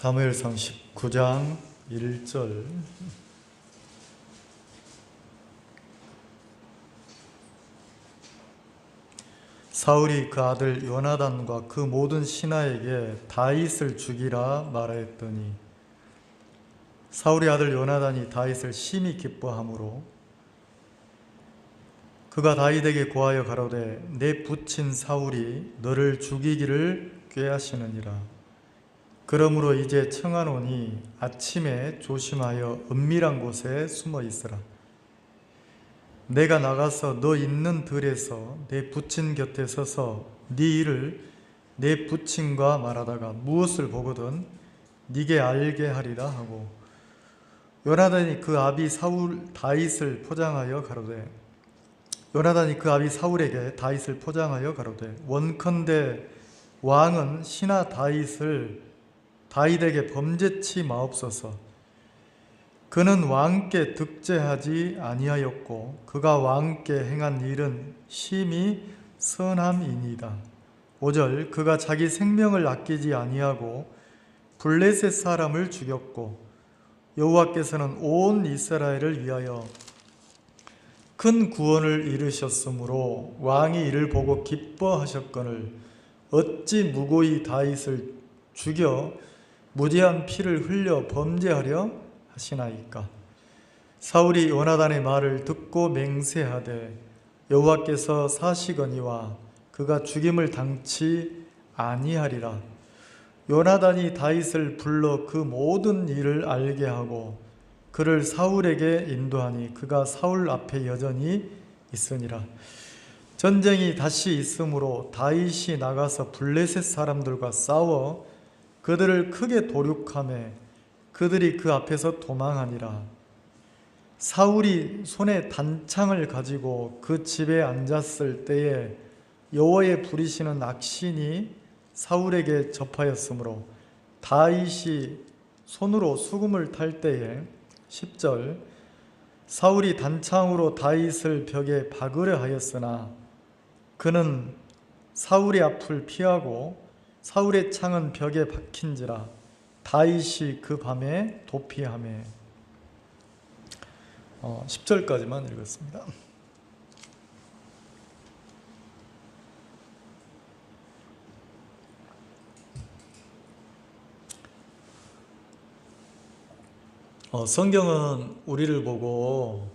사무엘상 19장 1절. 사울이 그 아들 요나단과 그 모든 신하에게 다윗을 죽이라 말하였더니 사울의 아들 요나단이 다윗을 심히 기뻐하므로 그가 다윗에게 고하여 가로되 내 부친 사울이 너를 죽이기를 꾀하시느니라. 그러므로 이제 청하노니 아침에 조심하여 은밀한 곳에 숨어 있으라. 내가 나가서 너 있는 들에서 내 부친 곁에 서서 네 일을 내 부친과 말하다가 무엇을 보거든 네게 알게 하리라 하고, 요나단이 그 아비 다윗을 포장하여 가로되 요나단이 그 아비 사울에게 다윗을 포장하여 가로되 원컨대 왕은 신하 다윗에게 범죄치 마옵소서. 그는 왕께 득죄하지 아니하였고 그가 왕께 행한 일은 심히 선함이니이다. 5절. 그가 자기 생명을 아끼지 아니하고 블레셋 사람을 죽였고 여호와께서는 온 이스라엘을 위하여 큰 구원을 이루셨으므로 왕이 이를 보고 기뻐하셨거늘 어찌 무고히 다윗을 죽여 무지한 피를 흘려 범죄하려 하시나이까. 사울이 요나단의 말을 듣고 맹세하되 여호와께서 사시거니와 그가 죽임을 당치 아니하리라. 요나단이 다윗을 불러 그 모든 일을 알게 하고 그를 사울에게 인도하니 그가 사울 앞에 여전히 있으니라. 전쟁이 다시 있으므로 다윗이 나가서 블레셋 사람들과 싸워 그들을 크게 도륙하매 그들이 그 앞에서 도망하니라. 사울이 손에 단창을 가지고 그 집에 앉았을 때에 여호와의 부리시는 악신이 사울에게 접하였으므로 다윗이 손으로 수금을 탈 때에 10절. 사울이 단창으로 다윗을 벽에 박으려 하였으나 그는 사울의 앞을 피하고 사울의 창은 벽에 박힌지라. 다윗이 그 밤에 도피하매. 10절까지만 읽었습니다. 성경은 우리를 보고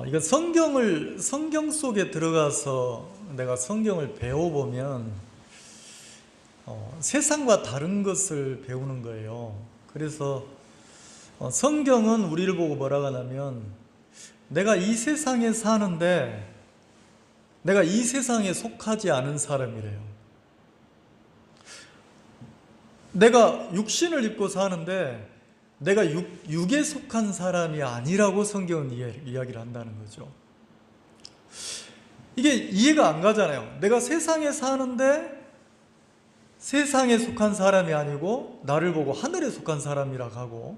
이건 성경 속에 들어가서 내가 성경을 배워보면 세상과 다른 것을 배우는 거예요. 그래서 성경은 우리를 보고 뭐라고 하냐면 내가 이 세상에 사는데 내가 이 세상에 속하지 않은 사람이래요. 내가 육신을 입고 사는데 내가 육에 속한 사람이 아니라고 성경은 이야기를 한다는 거죠. 이게 이해가 안 가잖아요. 내가 세상에 사는데 세상에 속한 사람이 아니고 나를 보고 하늘에 속한 사람이라고 하고,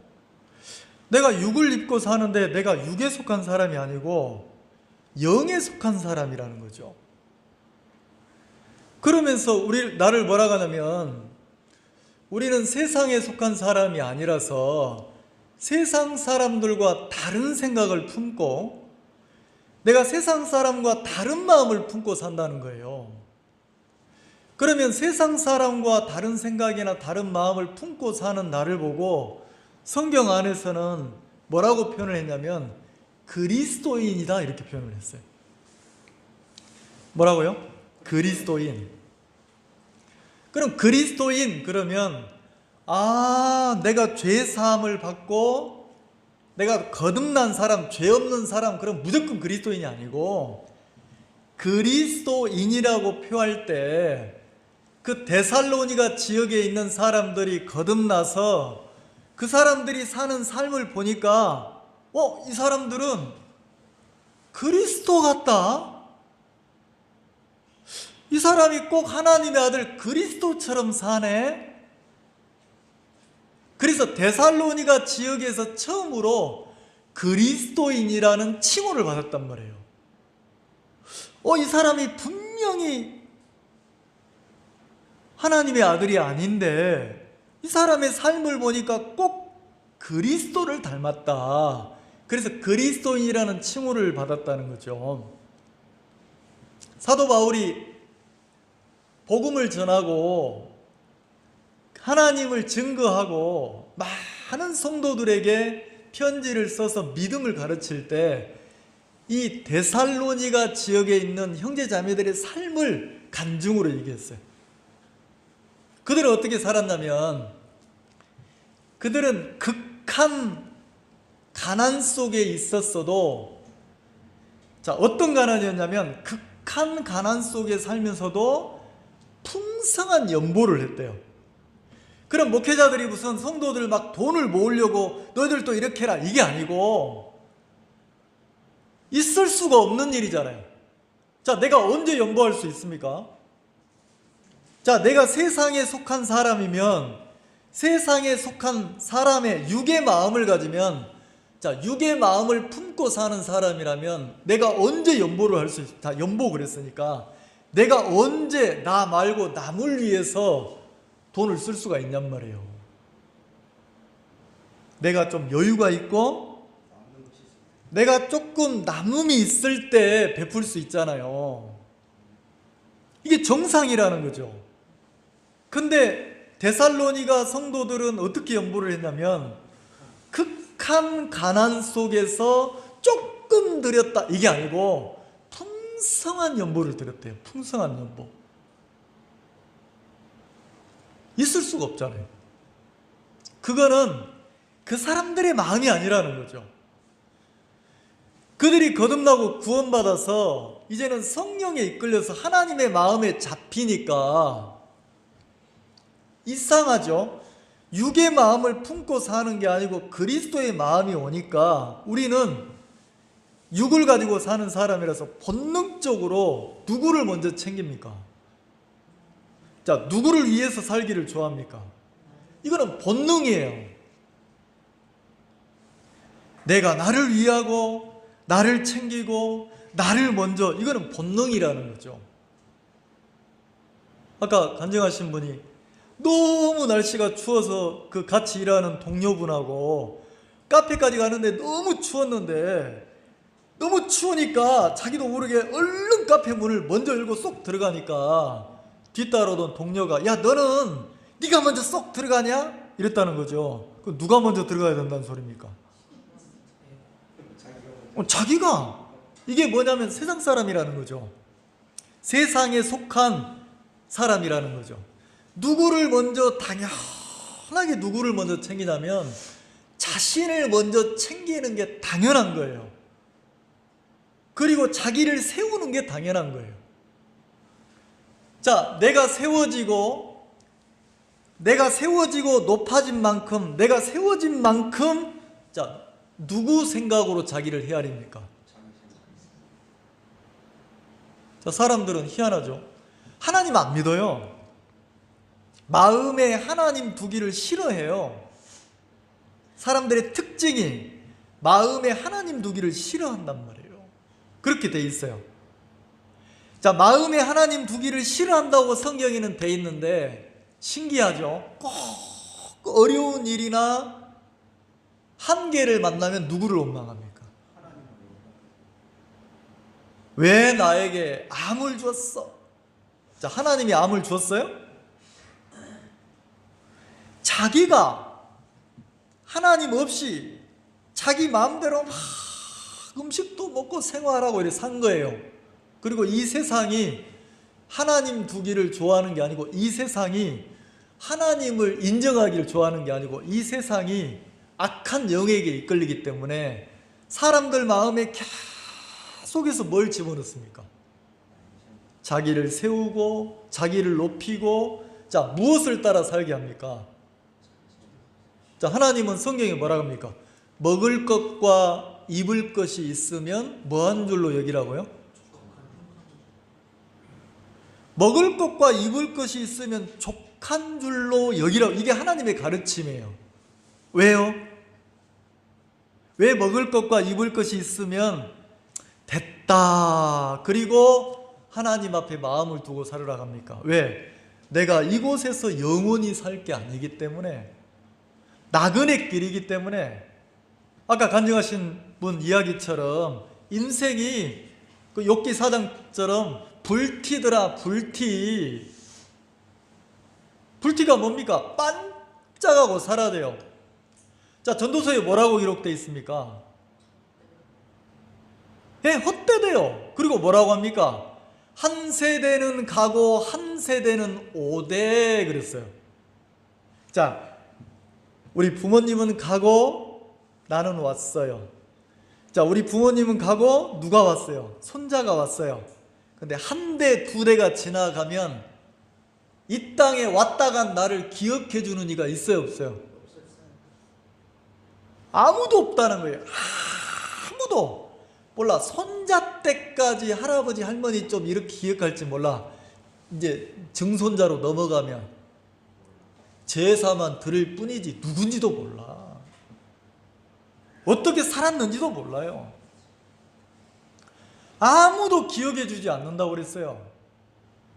내가 육을 입고 사는데 내가 육에 속한 사람이 아니고 영에 속한 사람이라는 거죠. 그러면서 나를 뭐라고 하냐면 우리는 세상에 속한 사람이 아니라서 세상 사람들과 다른 생각을 품고 내가 세상 사람과 다른 마음을 품고 산다는 거예요. 그러면 세상 사람과 다른 생각이나 다른 마음을 품고 사는 나를 보고 성경 안에서는 뭐라고 표현을 했냐면 그리스도인이다 이렇게 표현을 했어요. 뭐라고요? 그리스도인. 그럼 그리스도인 그러면 내가 죄 사함을 받고 내가 거듭난 사람, 죄 없는 사람, 그럼 무조건 그리스도인이 아니고 그리스도인이라고 표할 때 그 데살로니가 지역에 있는 사람들이 거듭나서 그 사람들이 사는 삶을 보니까 이 사람들은 그리스도 같다. 이 사람이 꼭 하나님의 아들 그리스도처럼 사네. 그래서 데살로니가 지역에서 처음으로 그리스도인이라는 칭호를 받았단 말이에요. 이 사람이 분명히 하나님의 아들이 아닌데 이 사람의 삶을 보니까 꼭 그리스도를 닮았다. 그래서 그리스도인이라는 칭호를 받았다는 거죠. 사도 바울이 복음을 전하고 하나님을 증거하고 많은 성도들에게 편지를 써서 믿음을 가르칠 때 이 데살로니가 지역에 있는 형제자매들의 삶을 간증으로 얘기했어요. 그들은 어떻게 살았냐면 그들은 극한 가난 속에 있었어도, 자, 어떤 가난이었냐면 극한 가난 속에 살면서도 풍성한 연보를 했대요. 그럼 목회자들이 무슨 성도들 막 돈을 모으려고 너희들도 이렇게 해라 이게 아니고 있을 수가 없는 일이잖아요. 자, 내가 언제 연보할 수 있습니까? 자, 내가 세상에 속한 사람이면, 세상에 속한 사람의 육의 마음을 가지면, 자, 육의 마음을 품고 사는 사람이라면 내가 언제 연보를 할 수 있다. 연보 그랬으니까 내가 언제 나 말고 남을 위해서 돈을 쓸 수가 있냔 말이에요. 내가 좀 여유가 있고 내가 조금 남음이 있을 때 베풀 수 있잖아요. 이게 정상이라는 거죠. 근데 데살로니가 성도들은 어떻게 연보를 했냐면 극한 가난 속에서 조금 드렸다 이게 아니고 풍성한 연보를 드렸대요. 풍성한 연보. 있을 수가 없잖아요. 그거는 그 사람들의 마음이 아니라는 거죠. 그들이 거듭나고 구원받아서 이제는 성령에 이끌려서 하나님의 마음에 잡히니까 이상하죠. 육의 마음을 품고 사는 게 아니고 그리스도의 마음이 오니까 우리는 육을 가지고 사는 사람이라서 본능적으로 누구를 먼저 챙깁니까? 자, 누구를 위해서 살기를 좋아합니까? 이거는 본능이에요. 내가 나를 위하고 나를 챙기고 나를 먼저, 이거는 본능이라는 거죠. 아까 간증하신 분이 너무 날씨가 추워서 그 같이 일하는 동료분하고 카페까지 가는데 너무 추웠는데 너무 추우니까 자기도 모르게 얼른 카페 문을 먼저 열고 쏙 들어가니까 뒤따라오던 동료가 야 너는 네가 먼저 쏙 들어가냐? 이랬다는 거죠. 그 누가 먼저 들어가야 된다는 소리입니까? 자기가. 이게 뭐냐면 세상 사람이라는 거죠. 세상에 속한 사람이라는 거죠. 누구를 먼저 당연하게 누구를 먼저 챙기냐면 자신을 먼저 챙기는 게 당연한 거예요. 그리고 자기를 세우는 게 당연한 거예요. 자, 내가 세워지고 높아진 만큼, 내가 세워진 만큼, 자, 누구 생각으로 자기를 헤아립니까? 자, 사람들은 희한하죠. 하나님 안 믿어요. 마음에 하나님 두기를 싫어해요. 사람들의 특징이 마음에 하나님 두기를 싫어한단 말이에요. 그렇게 돼 있어요. 자, 마음에 하나님 두기를 싫어한다고 성경에는 돼 있는데 신기하죠. 꼭 어려운 일이나 한계를 만나면 누구를 원망합니까? 왜 나에게 암을 줬어? 자, 하나님이 암을 줬어요? 자기가 하나님 없이 자기 마음대로 막 음식도 먹고 생활하고 이렇게 산 거예요. 그리고 이 세상이 하나님 두기를 좋아하는 게 아니고, 이 세상이 하나님을 인정하기를 좋아하는 게 아니고, 이 세상이 악한 영에게 이끌리기 때문에 사람들 마음에 계속해서 뭘 집어넣습니까? 자기를 세우고 자기를 높이고, 자, 무엇을 따라 살게 합니까? 자, 하나님은 성경에 뭐라고 합니까? 먹을 것과 입을 것이 있으면 뭐한 줄로 여기라고요? 먹을 것과 입을 것이 있으면 족한 줄로 여기라고. 이게 하나님의 가르침이에요. 왜요? 왜 먹을 것과 입을 것이 있으면 됐다, 그리고 하나님 앞에 마음을 두고 살으라 합니까? 왜? 내가 이곳에서 영원히 살 게 아니기 때문에, 나그네 길이기 때문에, 아까 간증하신 분 이야기처럼 인생이 그 욥기 4장처럼 불티더라. 불티가 뭡니까? 반짝하고 살아야 돼요. 자, 전도서에 뭐라고 기록되어 있습니까? 예, 헛되대요. 그리고 뭐라고 합니까? 한 세대는 가고 한 세대는 오되 그랬어요. 자, 우리 부모님은 가고 나는 왔어요. 자, 우리 부모님은 가고 누가 왔어요? 손자가 왔어요. 근데 한 대, 두 대가 지나가면 이 땅에 왔다 간 나를 기억해 주는 이가 있어요, 없어요? 아무도 없다는 거예요. 아무도. 몰라, 손자 때까지 할아버지 할머니 좀 이렇게 기억할지 몰라. 이제 증손자로 넘어가면 제사만 드릴 뿐이지 누군지도 몰라. 어떻게 살았는지도 몰라요. 아무도 기억해 주지 않는다고 그랬어요.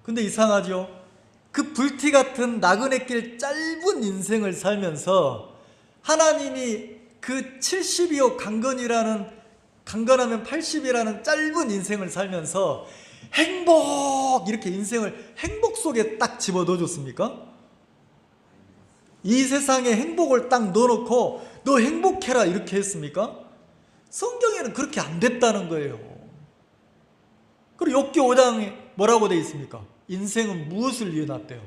근데 이상하죠? 그 불티 같은 나그네길 짧은 인생을 살면서 하나님이 그 70이요 강건하면 80이라는 짧은 인생을 살면서 행복, 이렇게 인생을 행복 속에 딱 집어넣어 줬습니까? 이 세상에 행복을 딱 넣어놓고 너 행복해라 이렇게 했습니까? 성경에는 그렇게 안 됐다는 거예요. 그리고 욥기 5장에 뭐라고 되어 있습니까? 인생은 무엇을 위해 났대요?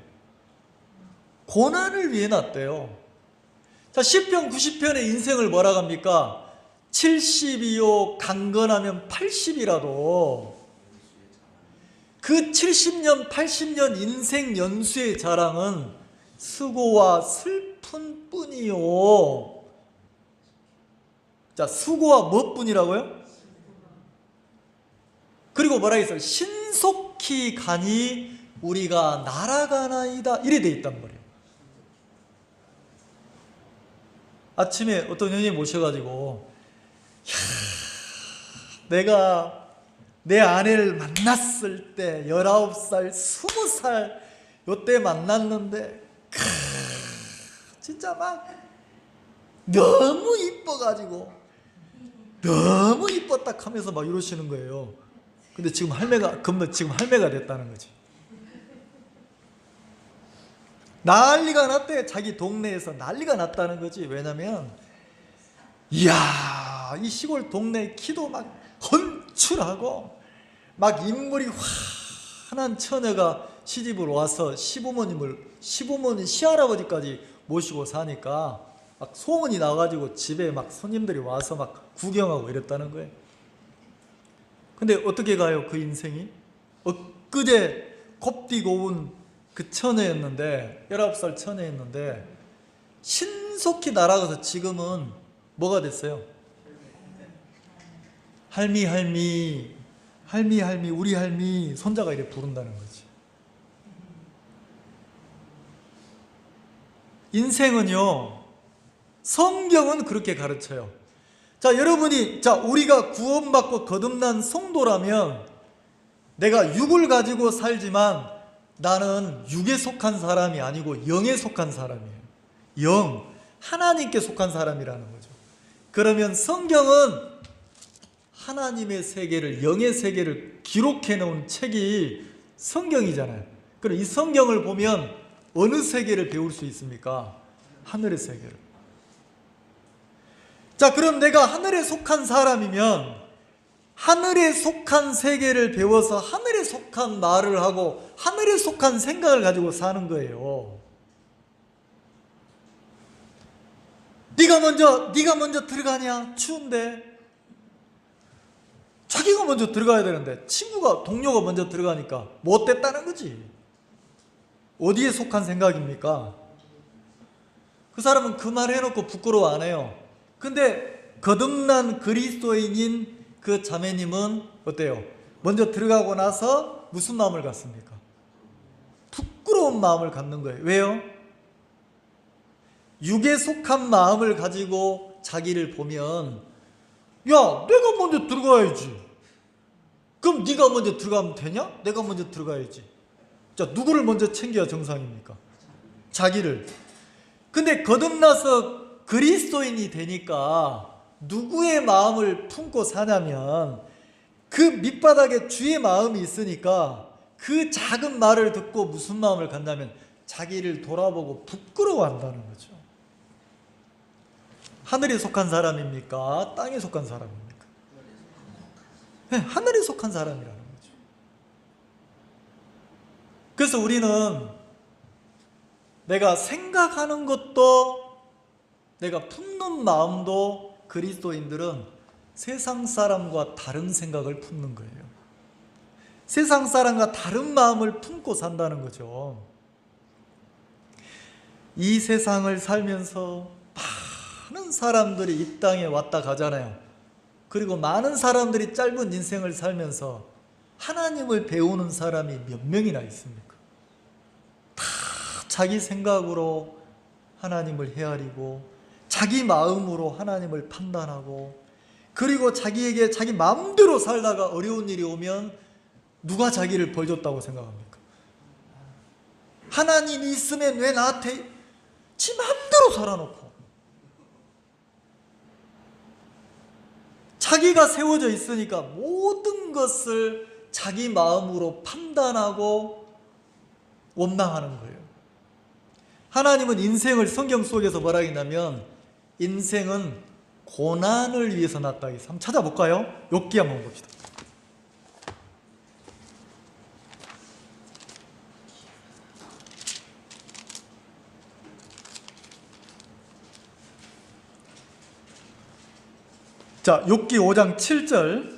고난을 위해 났대요. 자, 시편 90편의 인생을 뭐라고 합니까? 70이요 강건하면 80이라도 그 70년 80년 인생 연수의 자랑은 수고와 슬픈 뿐이요. 자, 수고와 무엇 뿐이라고요? 그리고 뭐라 했어요? 신속히 가니 우리가 날아가나이다, 이래 돼 있단 말이에요. 아침에 어떤 형님 모셔가지고 내가 내 아내를 만났을 때 19살, 20살 요때 만났는데 진짜 막 너무 이뻐가지고 너무 이뻤다 하면서 막 이러시는 거예요. 근데 지금 할매가 됐다는 거지. 난리가 났대. 자기 동네에서 난리가 났다는 거지. 왜냐면 이야, 이 시골 동네 키도 막 헌출하고 막 인물이 환한 처녀가 시집을 와서 시부모님 시할아버지까지 모시고 사니까 막 소문이 나가지고 집에 막 손님들이 와서 막 구경하고 이랬다는 거예요. 근데 어떻게 가요? 그 인생이 엊그제 곱디고 온 그 처녀였는데, 19살 처녀였는데 신속히 날아가서 지금은 뭐가 됐어요? 할미 우리 할미 손자가 이렇게 부른다는 거지. 인생은요, 성경은 그렇게 가르쳐요. 자, 여러분이, 우리가 구원받고 거듭난 성도라면 내가 육을 가지고 살지만 나는 육에 속한 사람이 아니고 영에 속한 사람이에요. 영, 하나님께 속한 사람이라는 거죠. 그러면 성경은 하나님의 세계를, 영의 세계를 기록해 놓은 책이 성경이잖아요. 그럼 이 성경을 보면 어느 세계를 배울 수 있습니까? 하늘의 세계를. 자, 그럼 내가 하늘에 속한 사람이면 하늘에 속한 세계를 배워서 하늘에 속한 말을 하고 하늘에 속한 생각을 가지고 사는 거예요. 네가 먼저 들어가냐? 추운데. 자기가 먼저 들어가야 되는데 동료가 먼저 들어가니까 못 됐다는 거지. 어디에 속한 생각입니까? 그 사람은 그 말 해놓고 부끄러워 안 해요. 근데 거듭난 그리스도인인 그 자매님은 어때요? 먼저 들어가고 나서 무슨 마음을 갖습니까? 부끄러운 마음을 갖는 거예요. 왜요? 육에 속한 마음을 가지고 자기를 보면, 야, 내가 먼저 들어가야지. 그럼 네가 먼저 들어가면 되냐? 내가 먼저 들어가야지. 자, 누구를 먼저 챙겨야 정상입니까? 자기를. 근데 거듭나서 그리스도인이 되니까 누구의 마음을 품고 사냐면 그 밑바닥에 주의 마음이 있으니까 그 작은 말을 듣고 무슨 마음을 갖냐면 자기를 돌아보고 부끄러워한다는 거죠. 하늘에 속한 사람입니까? 땅에 속한 사람입니까? 네, 하늘에 속한 사람이라는 거죠. 그래서 우리는 내가 생각하는 것도 내가 품는 마음도 그리스도인들은 세상 사람과 다른 생각을 품는 거예요. 세상 사람과 다른 마음을 품고 산다는 거죠. 이 세상을 살면서 많은 사람들이 이 땅에 왔다 가잖아요. 그리고 많은 사람들이 짧은 인생을 살면서 하나님을 배우는 사람이 몇 명이나 있습니까? 다 자기 생각으로 하나님을 헤아리고 자기 마음으로 하나님을 판단하고 그리고 자기에게 자기 마음대로 살다가 어려운 일이 오면 누가 자기를 벌줬다고 생각합니까? 하나님이 있으면 왜 나한테 지 마음대로 살아놓고 자기가 세워져 있으니까 모든 것을 자기 마음으로 판단하고 원망하는 거예요. 하나님은 인생을 성경 속에서 뭐라 했냐면 인생은 고난을 위해서 났다 해서 한번 찾아볼까요? 욥기 한번 봅시다. 자, 욥기 5장 7절.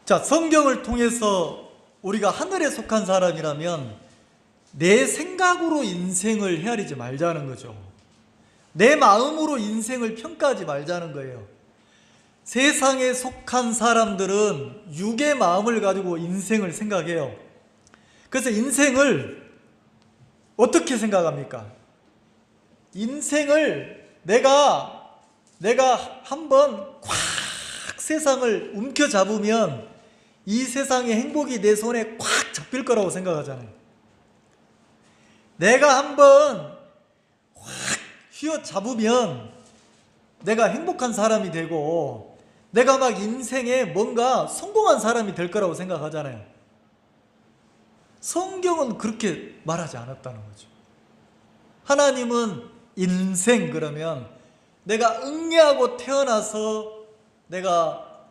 자, 성경을 통해서 우리가 하늘에 속한 사람이라면 내 생각으로 인생을 헤아리지 말자는 거죠. 내 마음으로 인생을 평가하지 말자는 거예요. 세상에 속한 사람들은 육의 마음을 가지고 인생을 생각해요. 그래서 인생을 어떻게 생각합니까? 인생을 내가 한번 콱 세상을 움켜잡으면 이 세상의 행복이 내 손에 콱 잡힐 거라고 생각하잖아요. 내가 한번 확 휘어잡으면 내가 행복한 사람이 되고 내가 막 인생에 뭔가 성공한 사람이 될 거라고 생각하잖아요. 성경은 그렇게 말하지 않았다는 거죠. 하나님은 인생 그러면 내가 응애하고 태어나서 내가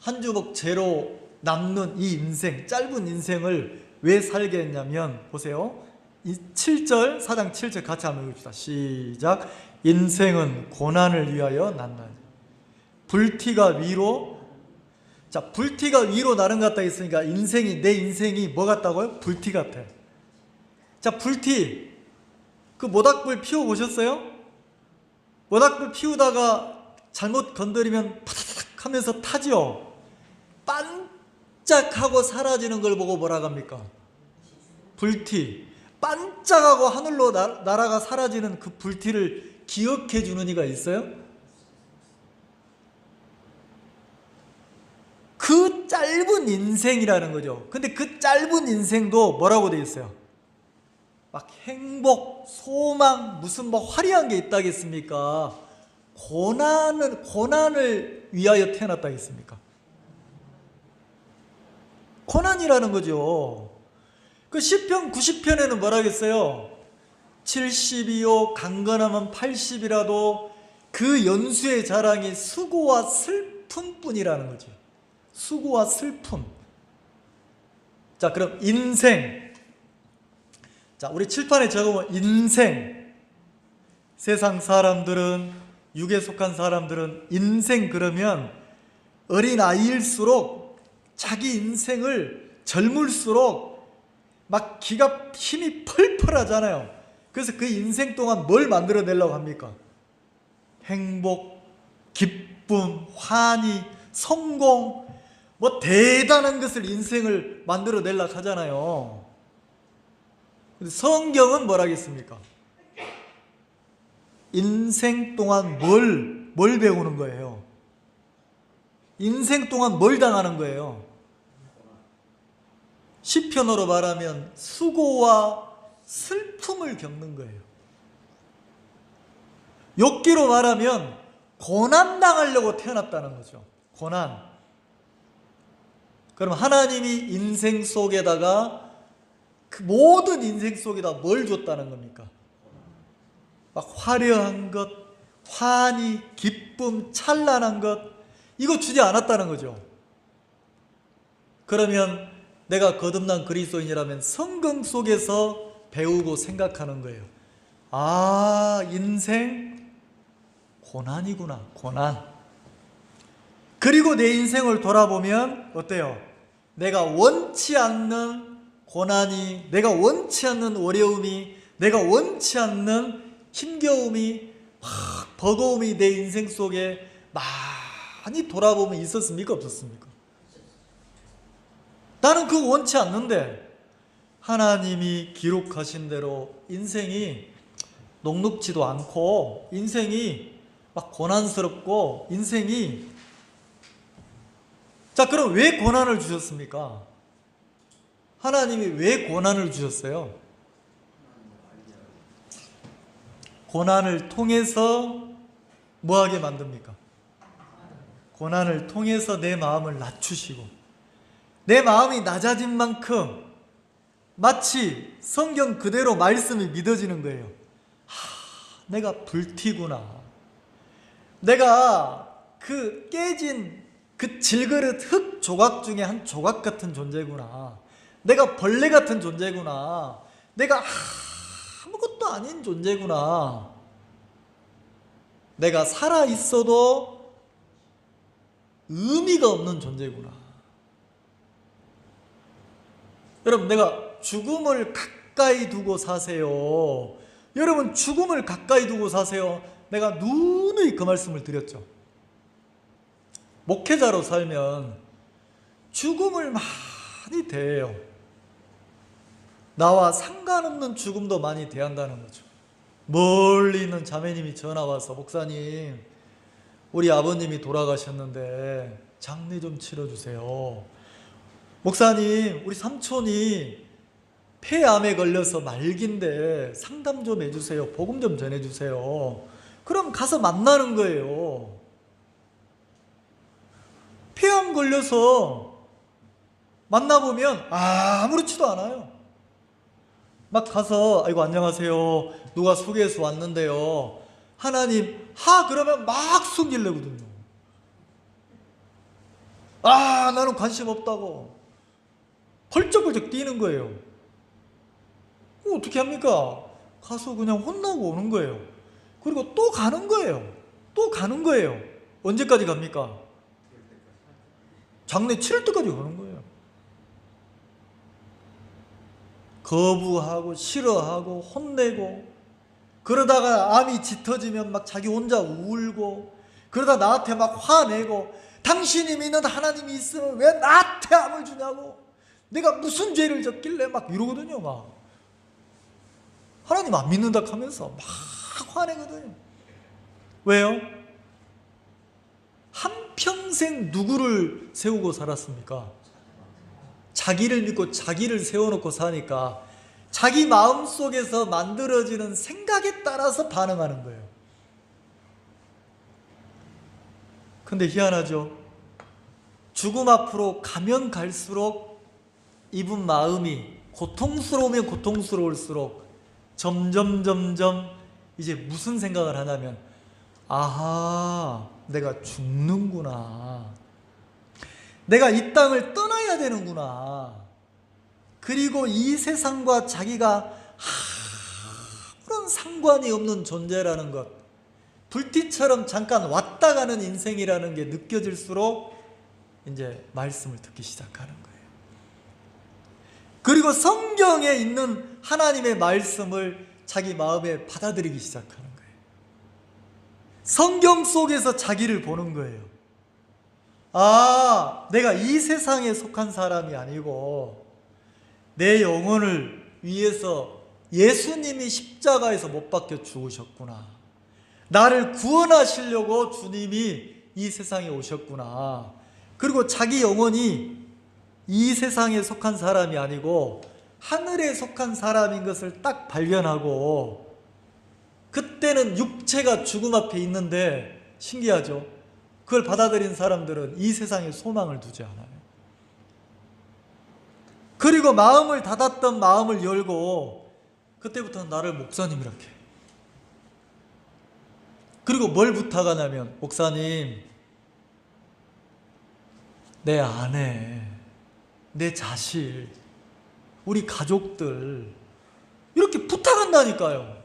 한 주먹 재로 남는 이 인생, 짧은 인생을 왜 살게 했냐면 보세요. 이 7절, 4장 7절 같이 한번 읽읍시다. 시작. 인생은 고난을 위하여 난다. 불티가 위로, 자, 불티가 위로 나른 것 같다 했으니까 내 인생이 뭐 같다고요? 불티 같아. 자, 불티, 그 모닥불 피워보셨어요? 모닥불 피우다가 잘못 건드리면 파닥 하면서 타죠. 반짝하고 사라지는 걸 보고 뭐라고 합니까? 불티. 반짝하고 하늘로 날아가 사라지는 그 불티를 기억해 주는 이가 있어요? 그 짧은 인생이라는 거죠. 근데 그 짧은 인생도 뭐라고 되어 있어요? 막 행복, 소망, 무슨 뭐 화려한 게 있다겠습니까? 고난을 위하여 태어났다겠습니까? 고난이라는 거죠. 그 시편 90편에는 뭐라 하겠어요? 70이요 강건하면 80이라도 그 연수의 자랑이 수고와 슬픔뿐이라는 거죠. 수고와 슬픔. 자, 그럼 인생. 자, 우리 칠판에 적으면 인생. 세상 사람들은, 육에 속한 사람들은 인생 그러면 어린아이일수록 자기 인생을 젊을수록 막 기가 힘이 펄펄 하잖아요. 그래서 그 인생 동안 뭘 만들어내려고 합니까? 행복, 기쁨, 환희, 성공, 뭐 대단한 것을 인생을 만들어내려고 하잖아요. 근데 성경은 뭐라 하겠습니까? 인생 동안 뭘 배우는 거예요? 인생 동안 뭘 당하는 거예요? 시편으로 말하면 수고와 슬픔을 겪는 거예요. 욥기로 말하면 고난당하려고 태어났다는 거죠. 고난. 그럼 하나님이 인생 속에다가 그 모든 인생 속에다 뭘 줬다는 겁니까? 막 화려한 것, 환희, 기쁨, 찬란한 것, 이거 주지 않았다는 거죠. 그러면 내가 거듭난 그리스도인이라면 성경 속에서 배우고 생각하는 거예요. 아, 인생 고난이구나, 고난. 그리고 내 인생을 돌아보면 어때요? 내가 원치 않는 고난이, 내가 원치 않는 어려움이, 내가 원치 않는 힘겨움이, 버거움이 내 인생 속에 많이 돌아보면 있었습니까? 없었습니까? 나는 그거 원치 않는데 하나님이 기록하신 대로 인생이 녹록지도 않고 인생이 막 고난스럽고 인생이, 자, 그럼 왜 고난을 주셨습니까? 하나님이 왜 고난을 주셨어요? 고난을 통해서 뭐하게 만듭니까? 고난을 통해서 내 마음을 낮추시고, 내 마음이 낮아진 만큼 마치 성경 그대로 말씀이 믿어지는 거예요. 내가 불티구나. 내가 그 깨진 그 질그릇 흙 조각 중에 한 조각 같은 존재구나. 내가 벌레 같은 존재구나. 내가 아무것도 아닌 존재구나. 내가 살아있어도 의미가 없는 존재구나. 여러분, 내가 죽음을 가까이 두고 사세요. 여러분, 죽음을 가까이 두고 사세요. 내가 누누이 그 말씀을 드렸죠. 목회자로 살면 죽음을 많이 대해요. 나와 상관없는 죽음도 많이 대한다는 거죠. 멀리 있는 자매님이 전화 와서, 목사님, 우리 아버님이 돌아가셨는데 장례 좀 치러주세요. 목사님, 우리 삼촌이 폐암에 걸려서 말기인데 상담 좀 해주세요. 복음 좀 전해주세요. 그럼 가서 만나는 거예요. 폐암 걸려서 만나보면 아무렇지도 않아요. 막 가서, 아이고 안녕하세요, 누가 소개해서 왔는데요, 하나님, 그러면 막 숨기려거든요. 나는 관심 없다고 펄쩍펄쩍 뛰는 거예요. 어떻게 합니까? 가서 그냥 혼나고 오는 거예요. 그리고 또 가는 거예요. 또 가는 거예요. 언제까지 갑니까? 장례 치를 때까지 가는 거예요. 거부하고 싫어하고 혼내고, 그러다가 암이 짙어지면 막 자기 혼자 울고, 그러다 나한테 막 화내고, 당신이 믿는 하나님이 있으면 왜 나한테 암을 주냐고, 내가 무슨 죄를 졌길래 막 이러거든요. 막 하나님 안 믿는다 하면서 막 화내거든요. 왜요? 한평생 누구를 세우고 살았습니까? 자기를 믿고 자기를 세워놓고 사니까 자기 마음속에서 만들어지는 생각에 따라서 반응하는 거예요. 근데 희한하죠? 죽음 앞으로 가면 갈수록 이분 마음이 고통스러우면 고통스러울수록 점점 이제 무슨 생각을 하냐면, 내가 죽는구나. 내가 이 땅을 떠나야 되는구나. 그리고 이 세상과 자기가 아무런 상관이 없는 존재라는 것, 불티처럼 잠깐 왔다 가는 인생이라는 게 느껴질수록 이제 말씀을 듣기 시작하는 거예요. 그리고 성경에 있는 하나님의 말씀을 자기 마음에 받아들이기 시작하는 거예요. 성경 속에서 자기를 보는 거예요. 내가 이 세상에 속한 사람이 아니고 내 영혼을 위해서 예수님이 십자가에서 못 박혀 죽으셨구나. 나를 구원하시려고 주님이 이 세상에 오셨구나. 그리고 자기 영혼이 이 세상에 속한 사람이 아니고 하늘에 속한 사람인 것을 딱 발견하고, 그때는 육체가 죽음 앞에 있는데 신기하죠? 그걸 받아들인 사람들은 이 세상에 소망을 두지 않아요. 그리고 마음을 닫았던 마음을 열고, 그때부터 나를 목사님이라고 해요. 그리고 뭘 부탁하냐면, 목사님, 내 아내, 내 자식, 우리 가족들 이렇게 부탁한다니까요.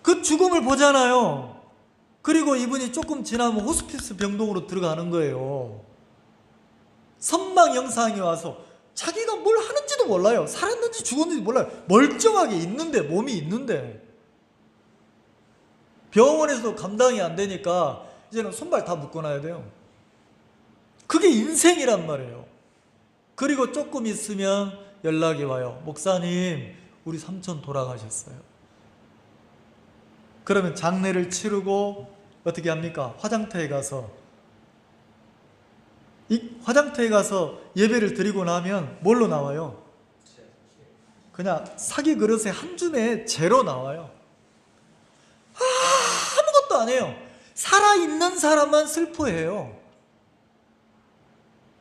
그 죽음을 보잖아요. 그리고 이분이 조금 지나면 호스피스 병동으로 들어가는 거예요. 선망 영상이 와서 자기가 뭘 하는지도 몰라요. 살았는지 죽었는지 몰라요. 멀쩡하게 있는데, 몸이 있는데. 병원에서도 감당이 안 되니까 이제는 손발 다 묶어놔야 돼요. 그게 인생이란 말이에요. 그리고 조금 있으면 연락이 와요. 목사님, 우리 삼촌 돌아가셨어요. 그러면 장례를 치르고 어떻게 합니까? 화장터에 가서 예배를 드리고 나면 뭘로 나와요? 그냥 사기 그릇에 한 줌에 재로 나와요. 아무것도 안 해요. 살아있는 사람만 슬퍼해요.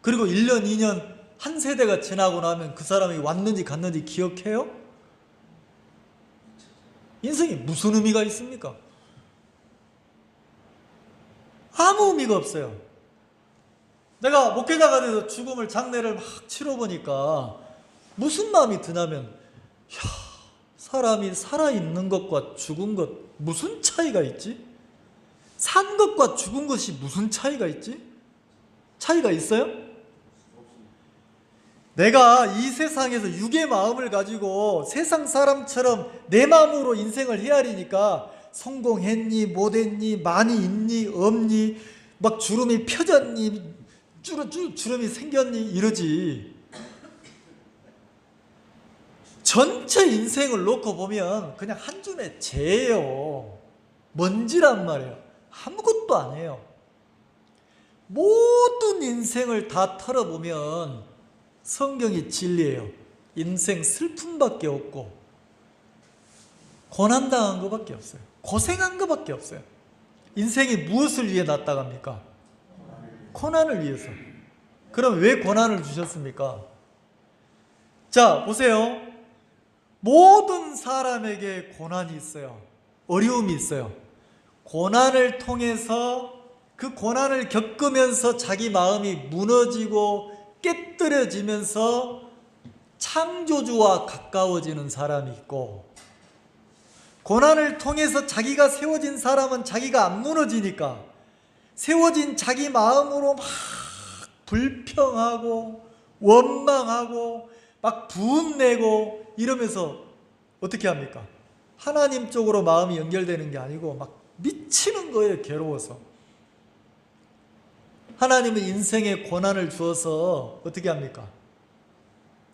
그리고 1년, 2년, 한 세대가 지나고 나면 그 사람이 왔는지 갔는지 기억해요? 인생에 무슨 의미가 있습니까? 아무 의미가 없어요. 내가 목회자가 돼서 죽음을, 장례를 막 치러보니까 무슨 마음이 드냐면, 사람이 살아있는 것과 죽은 것 무슨 차이가 있지? 산 것과 죽은 것이 무슨 차이가 있지? 차이가 있어요? 내가 이 세상에서 육의 마음을 가지고 세상 사람처럼 내 마음으로 인생을 헤아리니까 성공했니 못했니, 많이 있니 없니, 막 주름이 펴졌니 주름이 생겼니 이러지. 전체 인생을 놓고 보면 그냥 한 줌의 재예요. 먼지란 말이에요. 아무것도 아니에요. 모든 인생을 다 털어보면 성경이 진리예요. 인생 슬픔밖에 없고 고난당한 것밖에 없어요. 고생한 것밖에 없어요. 인생이 무엇을 위해 났다갑니까? 고난을 위해서. 그럼 왜 고난을 주셨습니까? 자, 보세요. 모든 사람에게 고난이 있어요. 어려움이 있어요. 고난을 통해서, 그 고난을 겪으면서 자기 마음이 무너지고 깨뜨려지면서 창조주와 가까워지는 사람이 있고, 고난을 통해서 자기가 세워진 사람은 자기가 안 무너지니까 세워진 자기 마음으로 막 불평하고 원망하고 막 분내고 이러면서 어떻게 합니까? 하나님 쪽으로 마음이 연결되는 게 아니고 막 미치는 거예요. 괴로워서. 하나님은 인생에 고난을 주어서 어떻게 합니까?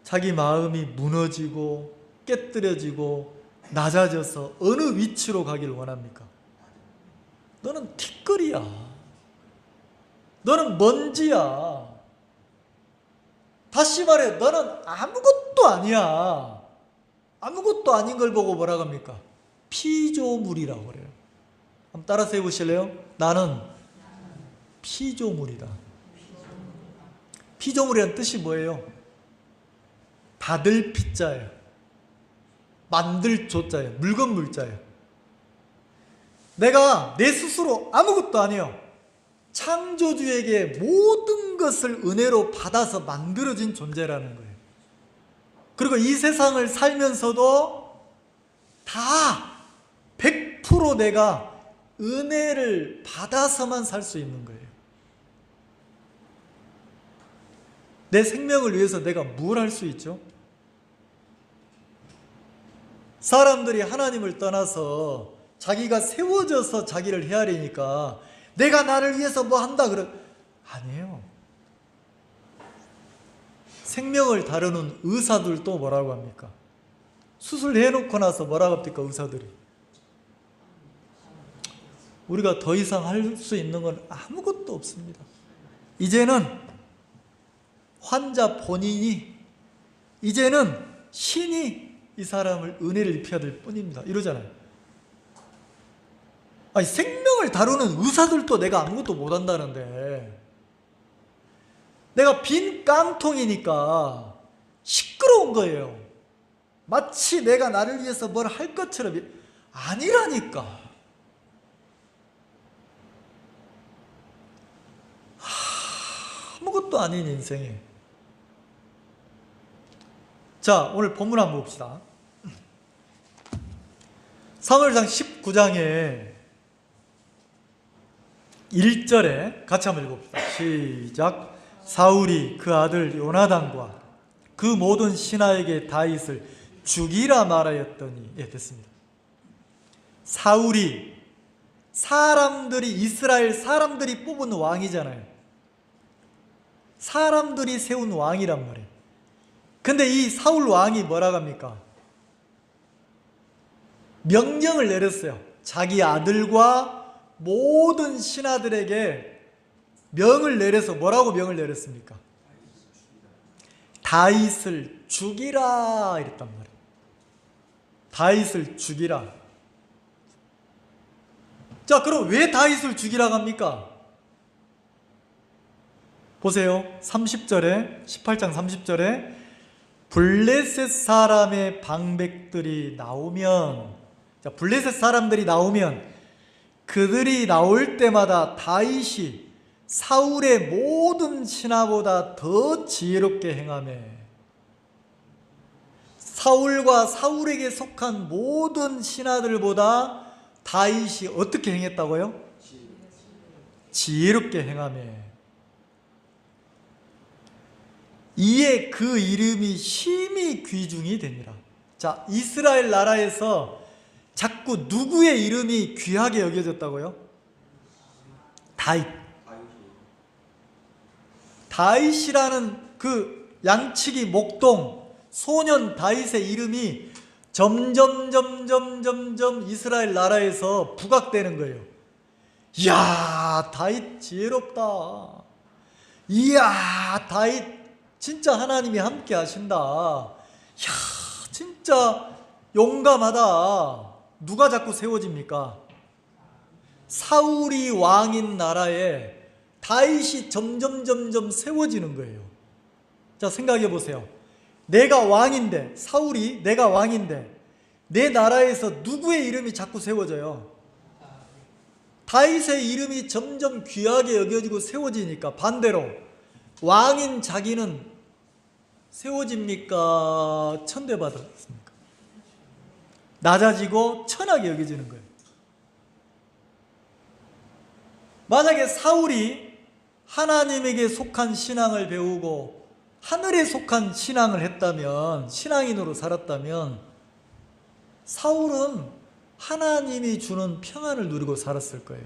자기 마음이 무너지고 깨뜨려지고 낮아져서 어느 위치로 가길 원합니까? 너는 티끌이야. 너는 먼지야. 다시 말해, 너는 아무것도 아니야. 아무것도 아닌 걸 보고 뭐라고 합니까? 피조물이라고 그래요. 한번 따라서 해보실래요? 나는 피조물이다. 피조물이라는 뜻이 뭐예요? 받을 피자예요. 만들 조자예요. 물건 물자예요. 내가 내 스스로 아무것도 아니에요. 창조주에게 모든 것을 은혜로 받아서 만들어진 존재라는 거예요. 그리고 이 세상을 살면서도 다 100% 내가 은혜를 받아서만 살 수 있는 거예요. 내 생명을 위해서 내가 뭘 할 수 있죠? 사람들이 하나님을 떠나서 자기가 세워져서 자기를 헤아리니까 내가 나를 위해서 뭐 한다 아니에요. 생명을 다루는 의사들도 뭐라고 합니까? 수술해놓고 나서 뭐라고 합니까? 의사들이 우리가 더 이상 할 수 있는 건 아무것도 없습니다. 이제는 환자 본인이, 이제는 신이 이 사람을 은혜를 입혀야 될 뿐입니다. 이러잖아요. 아니, 생명을 다루는 의사들도 내가 아무것도 못한다는데, 내가 빈 깡통이니까 시끄러운 거예요. 마치 내가 나를 위해서 뭘 할 것처럼. 아니라니까. 아무것도 아닌 인생에. 자, 오늘 본문 한번 봅시다. 사무엘상 19장에 1절에 같이 한번 읽어봅시다. 시작. 사울이 그 아들 요나단과 그 모든 신하에게 다윗을 죽이라 말하였더니. 예, 됐습니다. 사울이, 사람들이, 이스라엘 사람들이 뽑은 왕이잖아요. 사람들이 세운 왕이란 말이에요. 근데 이 사울 왕이 뭐라고 합니까? 명령을 내렸어요. 자기 아들과 모든 신하들에게 명을 내려서 뭐라고 명을 내렸습니까? 다윗을 죽이라 이랬단 말이에요. 다윗을 죽이라. 자, 그럼 왜 다윗을 죽이라고 합니까? 보세요. 30절에, 18장 30절에 블레셋 사람의 방백들이 나오면, 자, 블레셋 사람들이 나오면 그들이 나올 때마다 다윗이 사울의 모든 신하보다 더 지혜롭게 행하며, 사울과 사울에게 속한 모든 신하들보다 다윗이 어떻게 행했다고요? 지혜롭게 행하며, 이에 그 이름이 심히 귀중이 되니라. 자, 이스라엘 나라에서 자꾸 누구의 이름이 귀하게 여겨졌다고요? 다윗. 다윗이라는 그 양치기 목동 소년 다윗의 이름이 점점 이스라엘 나라에서 부각되는 거예요. 이야, 다윗 지혜롭다. 이야, 다윗 진짜 하나님이 함께 하신다. 이야, 진짜 용감하다. 누가 자꾸 세워집니까? 사울이 왕인 나라에 다윗이 점점 세워지는 거예요. 자, 생각해 보세요. 내가 왕인데, 사울이 내가 왕인데 내 나라에서 누구의 이름이 자꾸 세워져요? 다윗의 이름이 점점 귀하게 여겨지고 세워지니까 반대로 왕인 자기는 세워집니까? 천대받았습니까? 낮아지고 천하게 여겨지는 거예요. 만약에 사울이 하나님에게 속한 신앙을 배우고 하늘에 속한 신앙을 했다면, 신앙인으로 살았다면 사울은 하나님이 주는 평안을 누리고 살았을 거예요.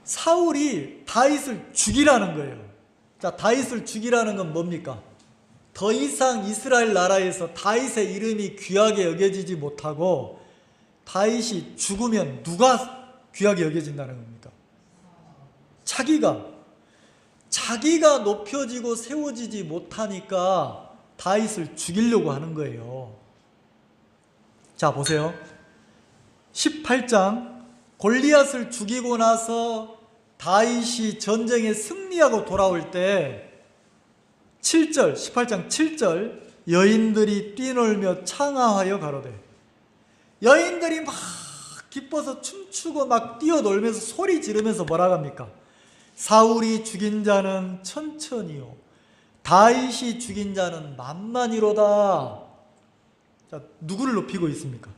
사울이 다윗을 죽이라는 거예요. 자, 다윗을 죽이라는 건 뭡니까? 더 이상 이스라엘 나라에서 다윗의 이름이 귀하게 여겨지지 못하고 다윗이 죽으면 누가 귀하게 여겨진다는 겁니까? 자기가 높여지고 세워지지 못하니까 다윗을 죽이려고 하는 거예요. 자, 보세요. 18장 골리앗을 죽이고 나서 다윗이 전쟁에 승리하고 돌아올 때 7절, 18장 7절 여인들이 뛰놀며 창하하여 가로되, 여인들이 막 기뻐서 춤추고 막 뛰어놀면서 소리 지르면서 뭐라고 합니까? 사울이 죽인 자는 천천히요 다윗이 죽인 자는 만만이로다. 자, 누구를 높이고 있습니까?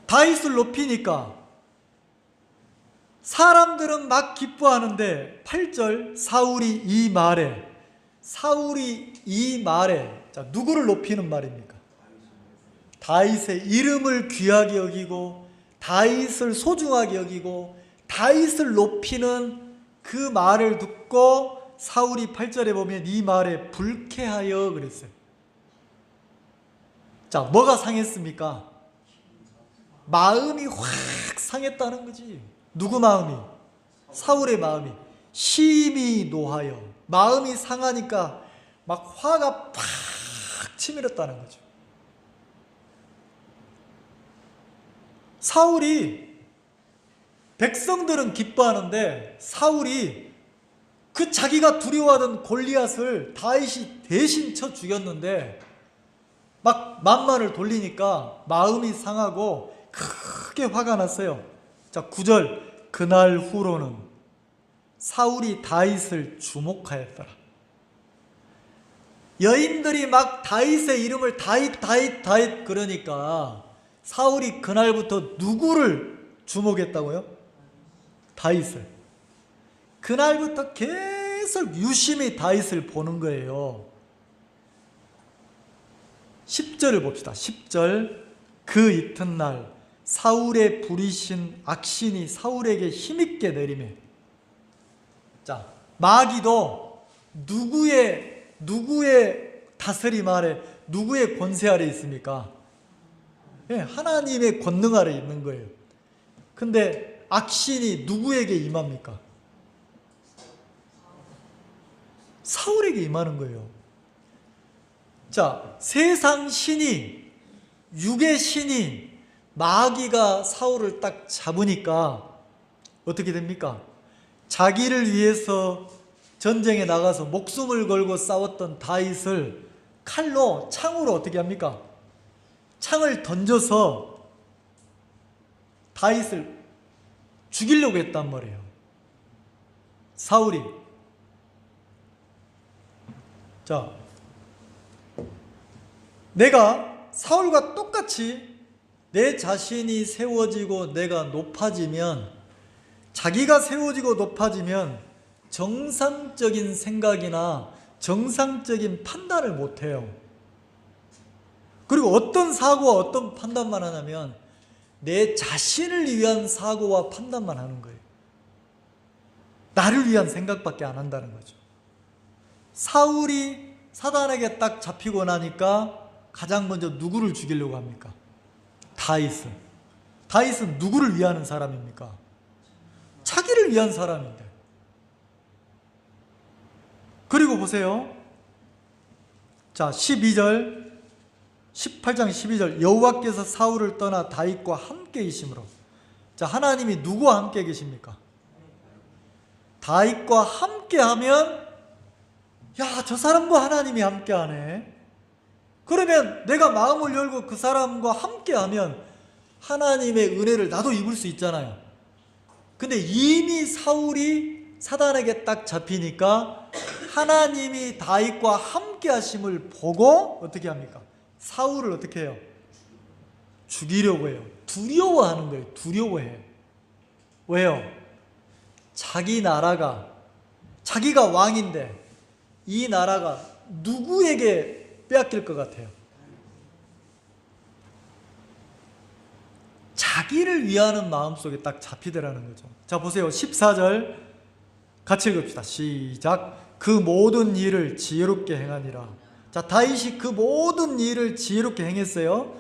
다윗을 높이니까 사람들은 막 기뻐하는데 8절 사울이 이 말에 자, 누구를 높이는 말입니까? 다윗의 이름을 귀하게 여기고 다윗을 소중하게 여기고 다윗을 높이는 그 말을 듣고 사울이 8절에 보면 이 말에 불쾌하여 그랬어요. 자, 뭐가 상했습니까? 마음이 확 상했다는 거지. 누구 마음이? 사울의 마음이 심히 노하여, 마음이 상하니까 막 화가 팍 치밀었다는 거죠. 사울이, 백성들은 기뻐하는데 사울이 그 자기가 두려워하던 골리앗을 다윗이 대신 쳐 죽였는데 막 만만을 돌리니까 마음이 상하고 크게 화가 났어요. 자, 9절, 그날 후로는 사울이 다윗을 주목하였더라. 여인들이 막 다윗의 이름을 다윗 그러니까 사울이 그날부터 누구를 주목했다고요? 다윗을. 그날부터 계속 유심히 다윗을 보는 거예요. 10절을 봅시다. 10절, 그 이튿날 사울의 부리신 악신이 사울에게 힘있게 내리매. 자, 마귀도 누구의 다스림 아래, 누구의 권세 아래 있습니까? 네, 하나님의 권능 아래 있는 거예요. 근데 악신이 누구에게 임합니까? 사울에게 임하는 거예요. 자, 세상 신이, 육의 신이, 마귀가 사울을 딱 잡으니까 어떻게 됩니까? 자기를 위해서 전쟁에 나가서 목숨을 걸고 싸웠던 다윗을 칼로, 창으로 어떻게 합니까? 창을 던져서 다윗을 죽이려고 했단 말이에요. 사울이. 자, 내가 사울과 똑같이 내 자신이 세워지고 내가 높아지면, 자기가 세워지고 높아지면 정상적인 생각이나 정상적인 판단을 못해요. 그리고 어떤 사고와 어떤 판단만 하냐면 내 자신을 위한 사고와 판단만 하는 거예요. 나를 위한 생각밖에 안 한다는 거죠. 사울이 사단에게 딱 잡히고 나니까 가장 먼저 누구를 죽이려고 합니까? 다윗을. 다윗은 누구를 위하는 사람입니까? 자기를 위한 사람인데. 그리고 보세요. 자, 12절, 18장 12절, 여호와께서 사울을 떠나 다윗과 함께 계심으로. 자, 하나님이 누구와 함께 계십니까? 다윗과 함께 하면, 야, 저 사람과 하나님이 함께 하네. 그러면 내가 마음을 열고 그 사람과 함께 하면 하나님의 은혜를 나도 입을 수 있잖아요. 근데 이미 사울이 사단에게 딱 잡히니까 하나님이 다윗과 함께 하심을 보고 어떻게 합니까? 사울을 어떻게 해요? 죽이려고 해요. 두려워하는 거예요. 두려워해. 왜요? 자기 나라가, 자기가 왕인데 이 나라가 누구에게 빼앗길 것 같아요? 자기를 위하는 마음속에 딱 잡히더라는 거죠. 자, 보세요. 14절 같이 읽읍시다. 시작. 그 모든 일을 지혜롭게 행하니라. 자, 다윗이 그 모든 일을 지혜롭게 행했어요.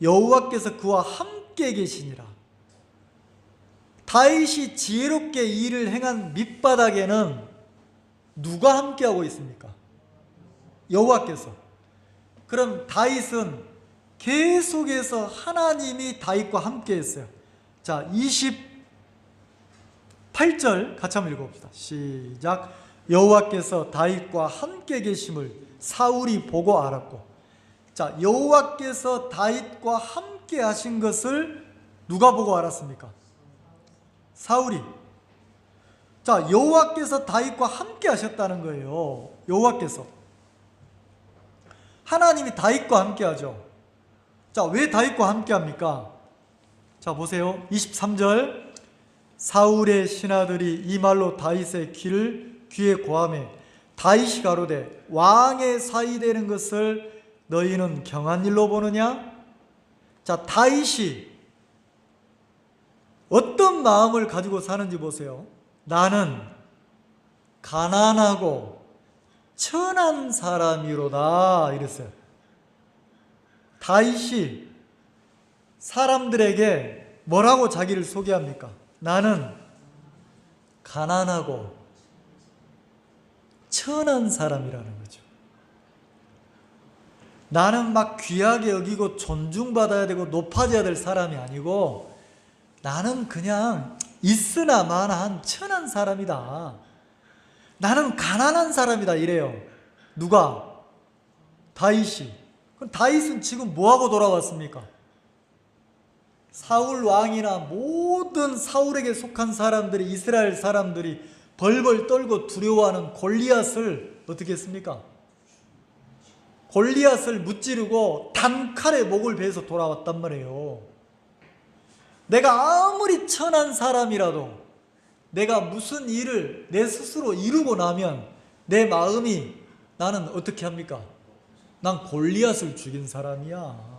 여호와께서 그와 함께 계시니라. 다윗이 지혜롭게 일을 행한 밑바닥에는 누가 함께하고 있습니까? 여호와께서. 그럼 다윗은 계속해서 하나님이 다윗과 함께 했어요. 자, 28절 같이 한번 읽어봅시다. 시작. 여호와께서 다윗과 함께 계심을 사울이 보고 알았고. 자, 여호와께서 다윗과 함께 하신 것을 누가 보고 알았습니까? 사울이. 자, 여호와께서 다윗과 함께 하셨다는 거예요. 여호와께서. 하나님이 다윗과 함께 하죠. 자, 왜 다윗과 함께 합니까? 자, 보세요. 23절. 사울의 신하들이 이 말로 다윗의 귀에 고하매 다윗이 가로되 왕의 사위 되는 것을 너희는 경한 일로 보느냐? 자, 다윗이 어떤 마음을 가지고 사는지 보세요. 나는 가난하고 천한 사람이로다 이랬어요. 다윗이 사람들에게 뭐라고 자기를 소개합니까? 나는 가난하고 천한 사람이라는 거죠. 나는 막 귀하게 여기고 존중받아야 되고 높아져야 될 사람이 아니고 나는 그냥 있으나 마나한 천한 사람이다. 나는 가난한 사람이다 이래요. 누가? 다윗이. 그럼 다윗은 지금 뭐하고 돌아왔습니까? 사울 왕이나 모든 사울에게 속한 사람들이, 이스라엘 사람들이 벌벌 떨고 두려워하는 골리앗을 어떻게 했습니까? 골리앗을 무찌르고 단칼에 목을 베서 돌아왔단 말이에요. 내가 아무리 천한 사람이라도 내가 무슨 일을 내 스스로 이루고 나면 내 마음이 나는 어떻게 합니까? 난 골리앗을 죽인 사람이야.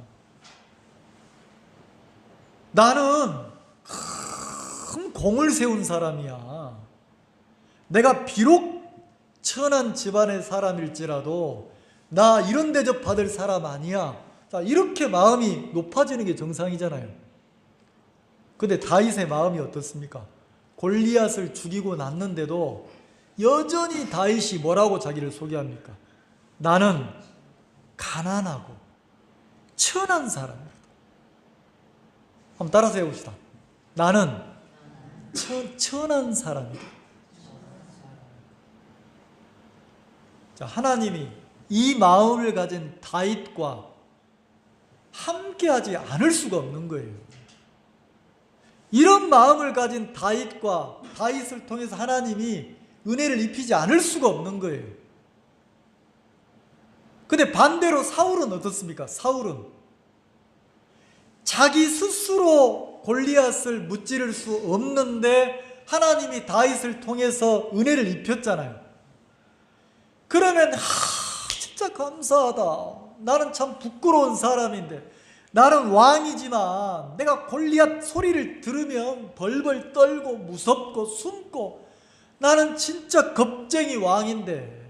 나는 큰 공을 세운 사람이야. 내가 비록 천한 집안의 사람일지라도 나 이런 대접 받을 사람 아니야. 자, 이렇게 마음이 높아지는 게 정상이잖아요. 근데 다윗의 마음이 어떻습니까? 골리앗을 죽이고 났는데도 여전히 다윗이 뭐라고 자기를 소개합니까? 나는 가난하고 천한 사람이다. 한번 따라서 해봅시다. 나는 천한 사람이다. 자, 하나님이 이 마음을 가진 다윗과 함께하지 않을 수가 없는 거예요. 이런 마음을 가진 다윗을 통해서 하나님이 은혜를 입히지 않을 수가 없는 거예요. 근데 반대로 사울은 어떻습니까? 사울은 자기 스스로 골리앗을 무찌를 수 없는데 하나님이 다윗을 통해서 은혜를 입혔잖아요. 그러면 진짜 감사하다. 나는 참 부끄러운 사람인데 나는 왕이지만 내가 골리앗 소리를 들으면 벌벌 떨고 무섭고 숨고 나는 진짜 겁쟁이 왕인데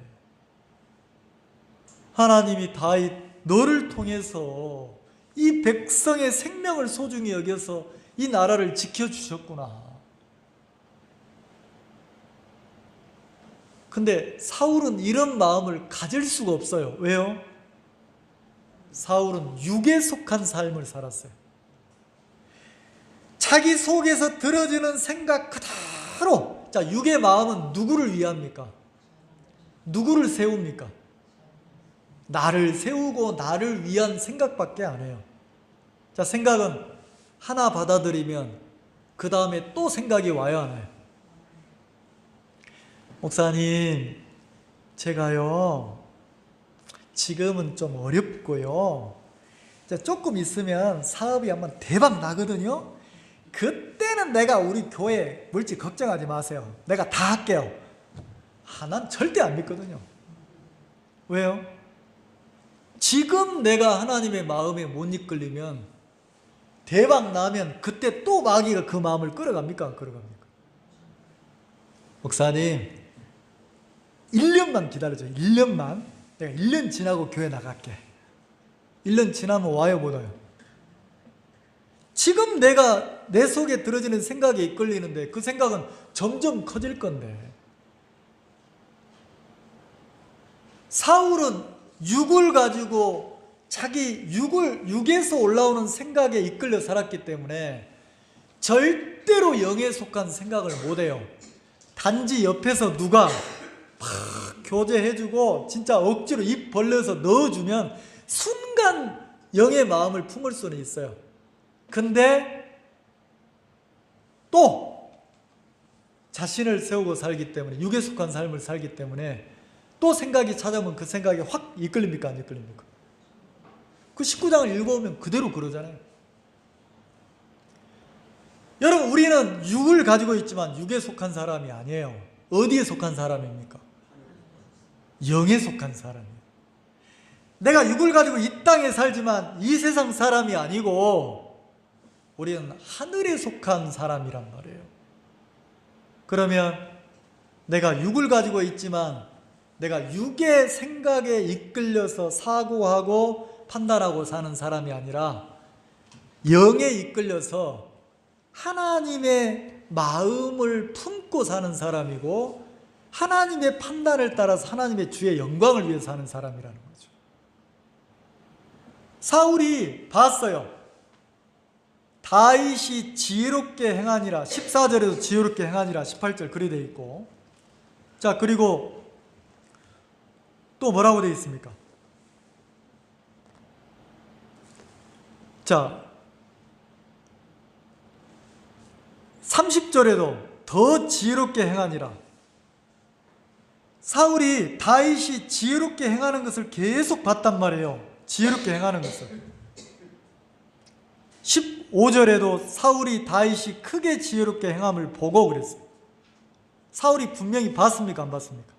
하나님이 다윗 너를 통해서 이 백성의 생명을 소중히 여겨서 이 나라를 지켜주셨구나. 근데 사울은 이런 마음을 가질 수가 없어요. 왜요? 사울은 육에 속한 삶을 살았어요. 자기 속에서 들어지는 생각 그대로. 자, 육의 마음은 누구를 위합니까? 누구를 세웁니까? 나를 세우고 나를 위한 생각밖에 안 해요. 자, 생각은 하나 받아들이면 그 다음에 또 생각이 와야 하나요? 목사님, 제가요 지금은 좀 어렵고요 조금 있으면 사업이 한번 대박 나거든요. 그때는 내가 우리 교회 물질 걱정하지 마세요. 내가 다 할게요. 난 절대 안 믿거든요. 왜요? 지금 내가 하나님의 마음에 못 이끌리면 대박 나면 그때 또 마귀가 그 마음을 끌어갑니까? 안 끌어갑니까? 목사님 1년만 기다려줘. 1년만. 내가 1년 지나고 교회 나갈게. 1년 지나면 와요 못 와요? 지금 내가 내 속에 들어지는 생각에 이끌리는데 그 생각은 점점 커질 건데 사울은 육을 가지고 자기 육에서 올라오는 생각에 이끌려 살았기 때문에 절대로 영에 속한 생각을 못해요. 단지 옆에서 누가 막 교제해주고 진짜 억지로 입 벌려서 넣어주면 순간 영의 마음을 품을 수는 있어요. 근데 또 자신을 세우고 살기 때문에 육에 속한 삶을 살기 때문에 또 생각이 찾아오면 그 생각이 확 이끌립니까? 안 이끌립니까? 그 19장을 읽어보면 그대로 그러잖아요. 여러분, 우리는 육을 가지고 있지만 육에 속한 사람이 아니에요. 어디에 속한 사람입니까? 영에 속한 사람이에요. 내가 육을 가지고 이 땅에 살지만 이 세상 사람이 아니고 우리는 하늘에 속한 사람이란 말이에요. 그러면 내가 육을 가지고 있지만 내가 육의 생각에 이끌려서 사고하고 판단하고 사는 사람이 아니라 영에 이끌려서 하나님의 마음을 품고 사는 사람이고 하나님의 판단을 따라서 하나님의 주의 영광을 위해 사는 사람이라는 거죠. 사울이 봤어요. 다윗이 지혜롭게 행하니라. 14절에도 지혜롭게 행하니라 18절 그리 되어 있고, 자 그리고 또 뭐라고 되어 있습니까? 자 30절에도 더 지혜롭게 행하니라. 사울이 다윗이 지혜롭게 행하는 것을 계속 봤단 말이에요. 지혜롭게 행하는 것을. 15절에도 사울이 다윗이 크게 지혜롭게 행함을 보고 그랬어요. 사울이 분명히 봤습니까? 안 봤습니까?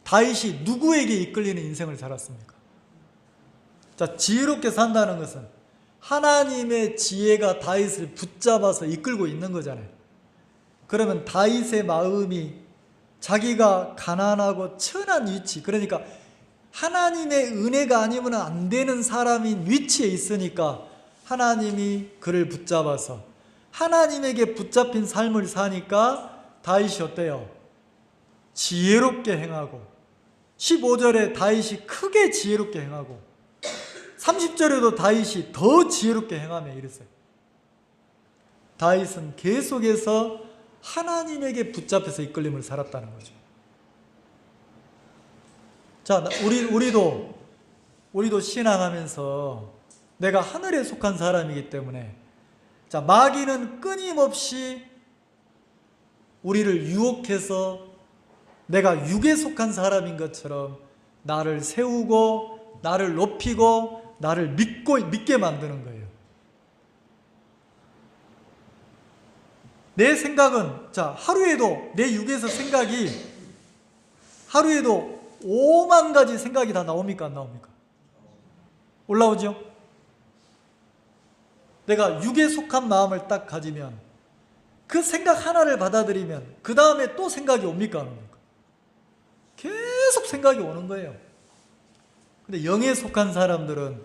다윗이 누구에게 이끌리는 인생을 살았습니까? 자, 지혜롭게 산다는 것은 하나님의 지혜가 다윗을 붙잡아서 이끌고 있는 거잖아요. 그러면 다윗의 마음이 자기가 가난하고 천한 위치, 그러니까 하나님의 은혜가 아니면 안 되는 사람인 위치에 있으니까 하나님이 그를 붙잡아서 하나님에게 붙잡힌 삶을 사니까 다윗이 어때요? 지혜롭게 행하고, 15절에 다윗이 크게 지혜롭게 행하고 30절에도 다윗이 더 지혜롭게 행하며 이랬어요. 다윗은 계속해서 하나님에게 붙잡혀서 이끌림을 살았다는 거죠. 자, 우리도 신앙하면서 내가 하늘에 속한 사람이기 때문에, 자, 마귀는 끊임없이 우리를 유혹해서 내가 육에 속한 사람인 것처럼 나를 세우고 나를 높이고 나를 믿게 만드는 거예요. 내 생각은, 자, 하루에도 내 육에서 생각이 하루에도 5만 가지 생각이 다 나옵니까? 안 나옵니까? 올라오죠? 내가 육에 속한 마음을 딱 가지면 그 생각 하나를 받아들이면 그 다음에 또 생각이 옵니까? 안 옵니까? 계속 생각이 오는 거예요. 근데 영에 속한 사람들은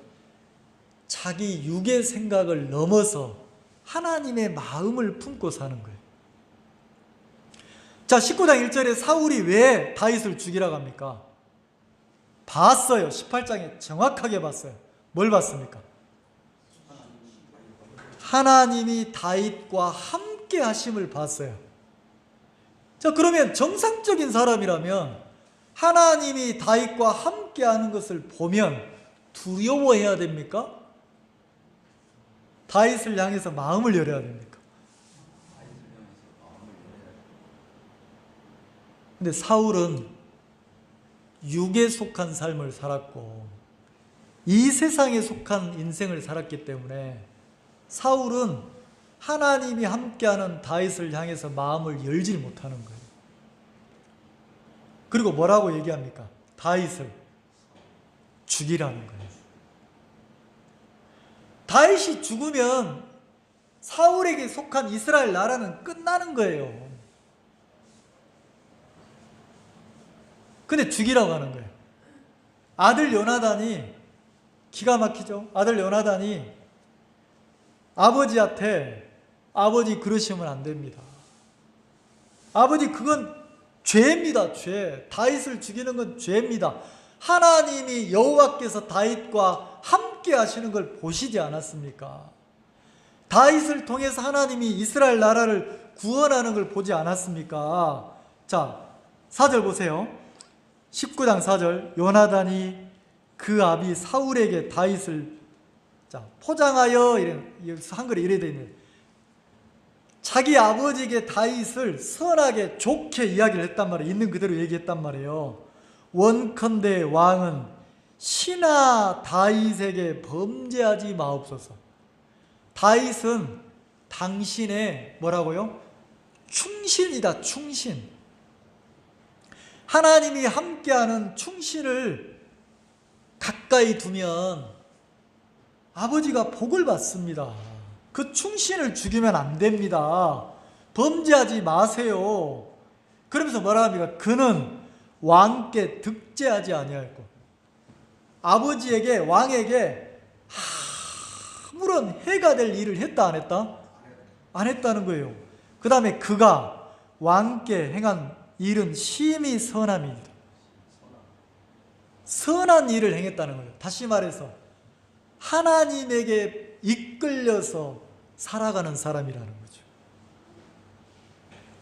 자기 육의 생각을 넘어서 하나님의 마음을 품고 사는 거예요. 자, 19장 1절에 사울이 왜 다윗을 죽이라고 합니까? 봤어요. 18장에 정확하게 봤어요. 뭘 봤습니까? 하나님이 다윗과 함께 하심을 봤어요. 자, 그러면 정상적인 사람이라면 하나님이 다윗과 함께 하는 것을 보면 두려워해야 됩니까? 다윗을 향해서 마음을 열어야 됩니까? 근데 사울은 육에 속한 삶을 살았고 이 세상에 속한 인생을 살았기 때문에 사울은 하나님이 함께하는 다윗을 향해서 마음을 열지 못하는 거예요. 그리고 뭐라고 얘기합니까? 다윗을 죽이라는 거예요. 다윗이 죽으면 사울에게 속한 이스라엘 나라는 끝나는 거예요. 근데 죽이라고 하는 거예요. 아들 요나단이, 기가 막히죠? 아들 요나단이 아버지한테, 아버지 그러시면 안 됩니다. 아버지 그건 죄입니다. 죄. 다윗을 죽이는 건 죄입니다. 하나님이 여호와께서 다윗과 함께 하시는 걸 보시지 않았습니까? 다윗을 통해서 하나님이 이스라엘 나라를 구원하는 걸 보지 않았습니까? 자, 4절 보세요. 19장 4절, 요나단이 그 아비 사울에게 다윗을, 자, 포장하여, 한글에 이래 되어 있는, 자기 아버지에게 다윗을 선하게 좋게 이야기를 했단 말이에요. 있는 그대로 얘기했단 말이에요. 원컨대 왕은 신하 다윗에게 범죄하지 마옵소서. 다윗은 당신의 뭐라고요? 충신이다. 충신. 하나님이 함께하는 충신을 가까이 두면 아버지가 복을 받습니다. 그 충신을 죽이면 안 됩니다. 범죄하지 마세요. 그러면서 뭐라 합니까? 그는 왕께 득제하지 아니하였고, 아버지에게, 왕에게 아무런 해가 될 일을 했다 안 했다? 안 했다는 거예요. 그 다음에 그가 왕께 행한 일은 심히 선함이다. 선한 일을 행했다는 거예요. 다시 말해서 하나님에게 이끌려서 살아가는 사람이라는 거죠.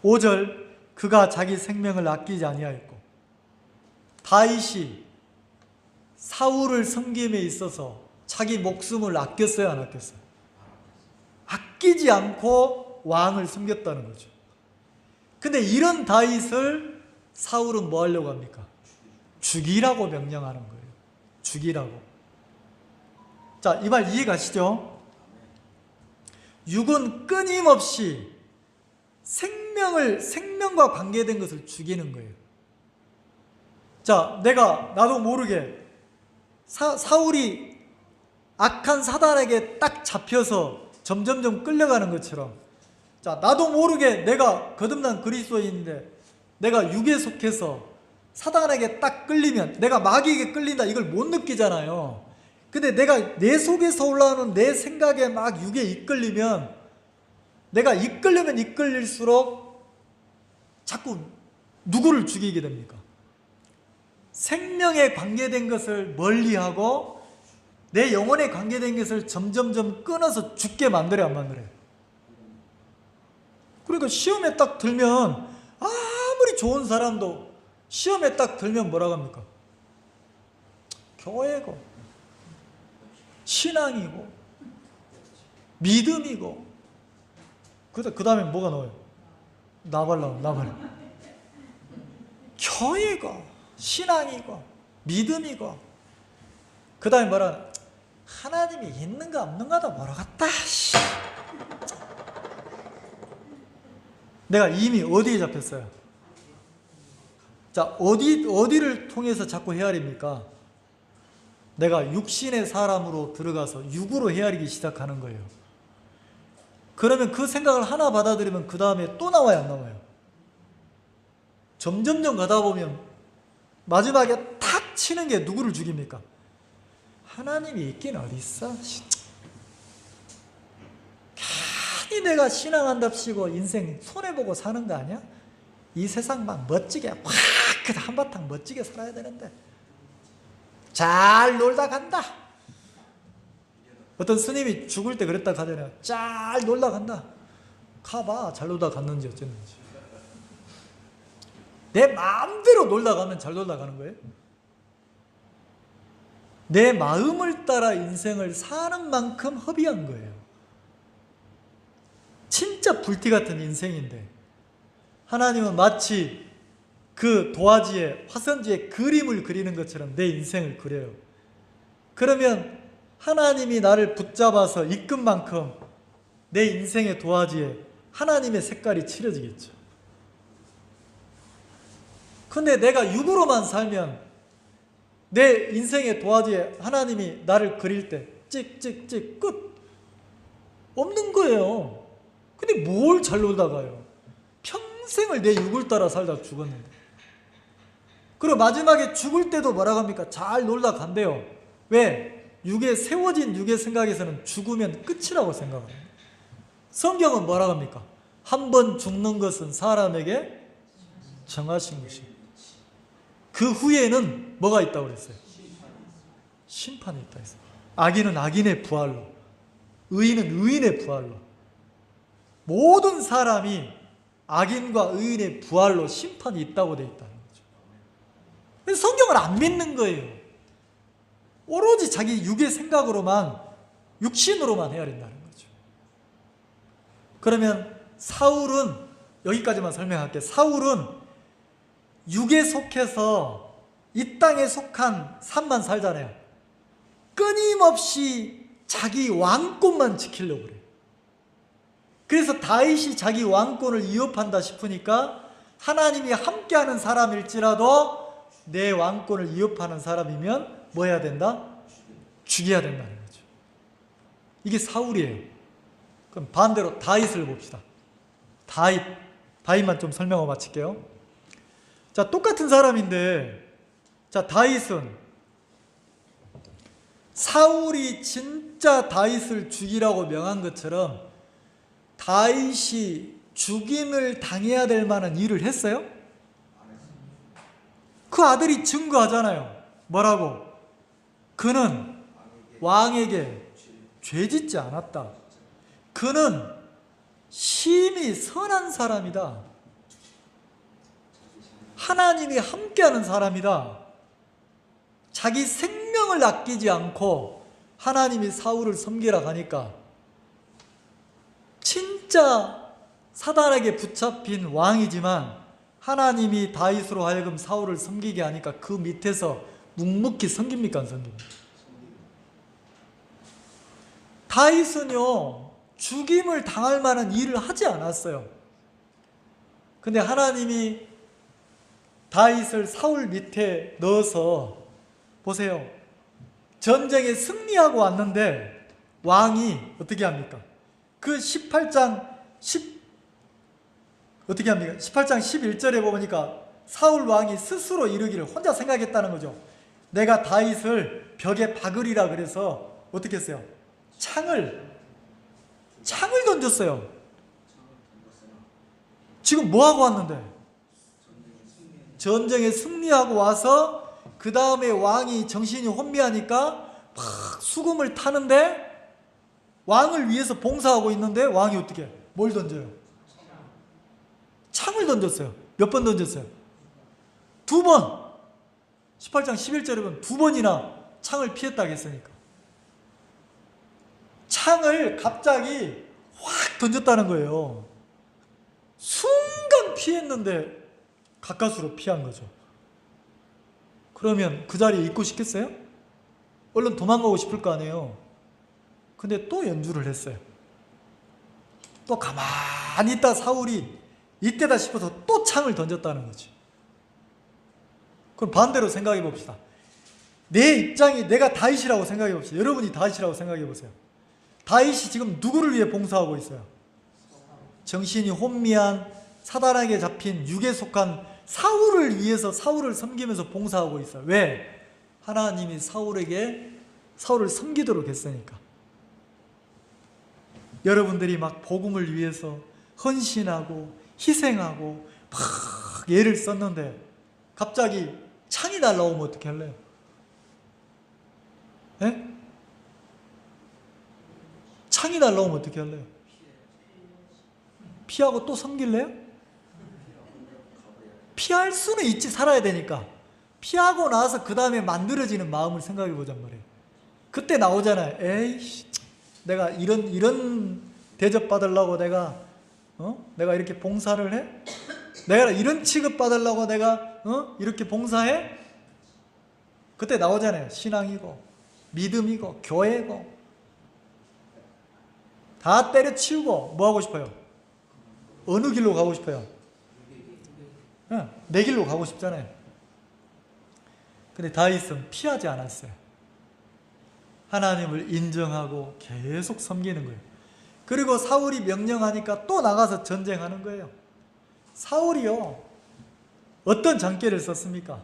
5절, 그가 자기 생명을 아끼지 아니하였고, 다윗이 사울을 섬김에 있어서 자기 목숨을 아꼈어요, 안 아꼈어요? 아끼지 않고 왕을 섬겼다는 거죠. 근데 이런 다윗을 사울은 뭐 하려고 합니까? 죽이라고 명령하는 거예요. 죽이라고. 자, 이 말 이해 가시죠? 육은 끊임없이 생명과 관계된 것을 죽이는 거예요. 자, 나도 모르게 사울이 악한 사단에게 딱 잡혀서 점점점 끌려가는 것처럼, 자, 나도 모르게 내가 거듭난 그리스도인인데 내가 육에 속해서 사단에게 딱 끌리면, 내가 마귀에게 끌린다 이걸 못 느끼잖아요. 근데 내가 내 속에서 올라오는 내 생각에 막 육에 이끌리면, 내가 이끌려면 이끌릴수록 자꾸 누구를 죽이게 됩니까? 생명에 관계된 것을 멀리하고 내 영혼에 관계된 것을 점점점 끊어서 죽게 만들어요, 안 만들어요? 그러니까 시험에 딱 들면 아무리 좋은 사람도 시험에 딱 들면 뭐라고 합니까? 교회고 신앙이고 믿음이고, 그 다음에 뭐가 나와요? 나발. 교회고 신앙이고 믿음이고, 그 다음에 뭐라? 하나님이 있는가 없는가도 모르겠다. 내가 이미 어디에 잡혔어요? 자, 어디를 통해서 자꾸 헤아립니까? 내가 육신의 사람으로 들어가서 육으로 헤아리기 시작하는 거예요. 그러면 그 생각을 하나 받아들이면 그 다음에 또 나와요, 안 나와요? 점점점 가다 보면 마지막에 탁 치는 게 누구를 죽입니까? 하나님이 있긴 어디 있어? 괜히 내가 신앙한답시고 인생 손해보고 사는 거 아니야? 이 세상 막 멋지게 확 한바탕 멋지게 살아야 되는데 잘 놀다 간다. 어떤 스님이 죽을 때 그랬다 하잖아요. 잘 놀다 간다. 가봐, 잘 놀다 갔는지 어쨌는지. 내 마음대로 놀다 가면 잘 놀다 가는 거예요? 내 마음을 따라 인생을 사는 만큼 허비한 거예요. 진짜 불티 같은 인생인데 하나님은 마치 그 도화지에, 화선지에 그림을 그리는 것처럼 내 인생을 그려요. 그러면 하나님이 나를 붙잡아서 이끈 만큼 내 인생의 도화지에 하나님의 색깔이 칠해지겠죠. 근데 내가 육으로만 살면 내 인생의 도화지에 하나님이 나를 그릴 때 찍찍찍 끝 없는 거예요. 근데 뭘 잘 놀다 가요? 평생을 내 육을 따라 살다 죽었는데. 그리고 마지막에 죽을 때도 뭐라고 합니까? 잘 놀다 간대요. 왜? 세워진 육의 생각에서는 죽으면 끝이라고 생각합니다. 성경은 뭐라고 합니까? 한 번 죽는 것은 사람에게 정하신 것입니다. 그 후에는 뭐가 있다고 그랬어요? 심판이 있다 했어요. 악인은 악인의 부활로, 의인은 의인의 부활로, 모든 사람이 악인과 의인의 부활로 심판이 있다고 되어 있다는 거죠. 그래서 성경을 안 믿는 거예요. 오로지 자기 육의 생각으로만, 육신으로만 헤아린다는 거죠. 그러면 사울은, 여기까지만 설명할게요. 사울은 육에 속해서 이 땅에 속한 삶만 살잖아요. 끊임없이 자기 왕권만 지키려고 그래요. 그래서 다윗이 자기 왕권을 위협한다 싶으니까 하나님이 함께하는 사람일지라도 내 왕권을 위협하는 사람이면 뭐 해야 된다? 죽여야 된다는 거죠. 이게 사울이에요. 그럼 반대로 다윗을 봅시다. 다윗만 좀 설명하고 마칠게요. 자, 똑같은 사람인데, 자, 다윗은 사울이 진짜 다윗을 죽이라고 명한 것처럼 다윗이 죽임을 당해야 될 만한 일을 했어요? 그 아들이 증거하잖아요. 뭐라고? 그는 왕에게 죄짓지 않았다. 그는 심히 선한 사람이다. 하나님이 함께하는 사람이다. 자기 생명을 아끼지 않고 하나님이 사울을 섬기라 하니까 진짜 사단에게 붙잡힌 왕이지만 하나님이 다윗으로 하여금 사울을 섬기게 하니까 그 밑에서 묵묵히 섬깁니까? 안 섬깁니까? 다윗은요, 죽임을 당할 만한 일을 하지 않았어요. 근데 하나님이 다윗을 사울 밑에 넣어서 보세요. 전쟁에 승리하고 왔는데 왕이 어떻게 합니까? 그 18장 11절에 보니까 사울 왕이 스스로 이르기를 혼자 생각했다는 거죠. 내가 다윗을 벽에 박으리라 그래서 어떻게 했어요? 창을 던졌어요. 지금 뭐 하고 왔는데? 전쟁에 승리하고 와서 그 다음에 왕이 정신이 혼미하니까 막 수금을 타는데 왕을 위해서 봉사하고 있는데 왕이 어떻게? 뭘 던져요? 창을 던졌어요. 몇 번 던졌어요? 2번. 18장 11절에 보면 2번이나 창을 피했다고 했으니까. 창을 갑자기 확 던졌다는 거예요. 순간 피했는데 가까스로 피한 거죠. 그러면 그 자리에 있고 싶겠어요? 얼른 도망가고 싶을 거 아니에요. 근데 또 연주를 했어요. 또 가만히 있다 사울이 이때다 싶어서 또 창을 던졌다는 거지. 그럼 반대로 생각해 봅시다. 내 입장이 내가 다윗이라고 생각해 봅시다. 여러분이 다윗이라고 생각해 보세요. 다윗이 지금 누구를 위해 봉사하고 있어요? 정신이 혼미한 사단에게 잡힌 육에 속한 사울을 위해서 사울을 섬기면서 봉사하고 있어요. 왜? 하나님이 사울을 섬기도록 했으니까. 여러분들이 막 복음을 위해서 헌신하고 희생하고 막 애를 썼는데 갑자기 창이 날라오면 어떻게 할래요? 예? 창이 날라오면 어떻게 할래요? 피하고 또 섬길래요? 피할 수는 있지, 살아야 되니까. 피하고 나서 그 다음에 만들어지는 마음을 생각해 보잔 말이에요. 그때 나오잖아요. 에이씨, 내가 이런 대접 받으려고 내가 이렇게 봉사를 해? 내가 이런 취급 받으려고 내가 이렇게 봉사해? 그때 나오잖아요. 신앙이고 믿음이고 교회고 다 때려치우고 뭐 하고 싶어요? 어느 길로 가고 싶어요? 내 길로 가고 싶잖아요. 근데 다윗은 피하지 않았어요. 하나님을 인정하고 계속 섬기는 거예요. 그리고 사울이 명령하니까 또 나가서 전쟁하는 거예요. 사울이요, 어떤 장계를 썼습니까?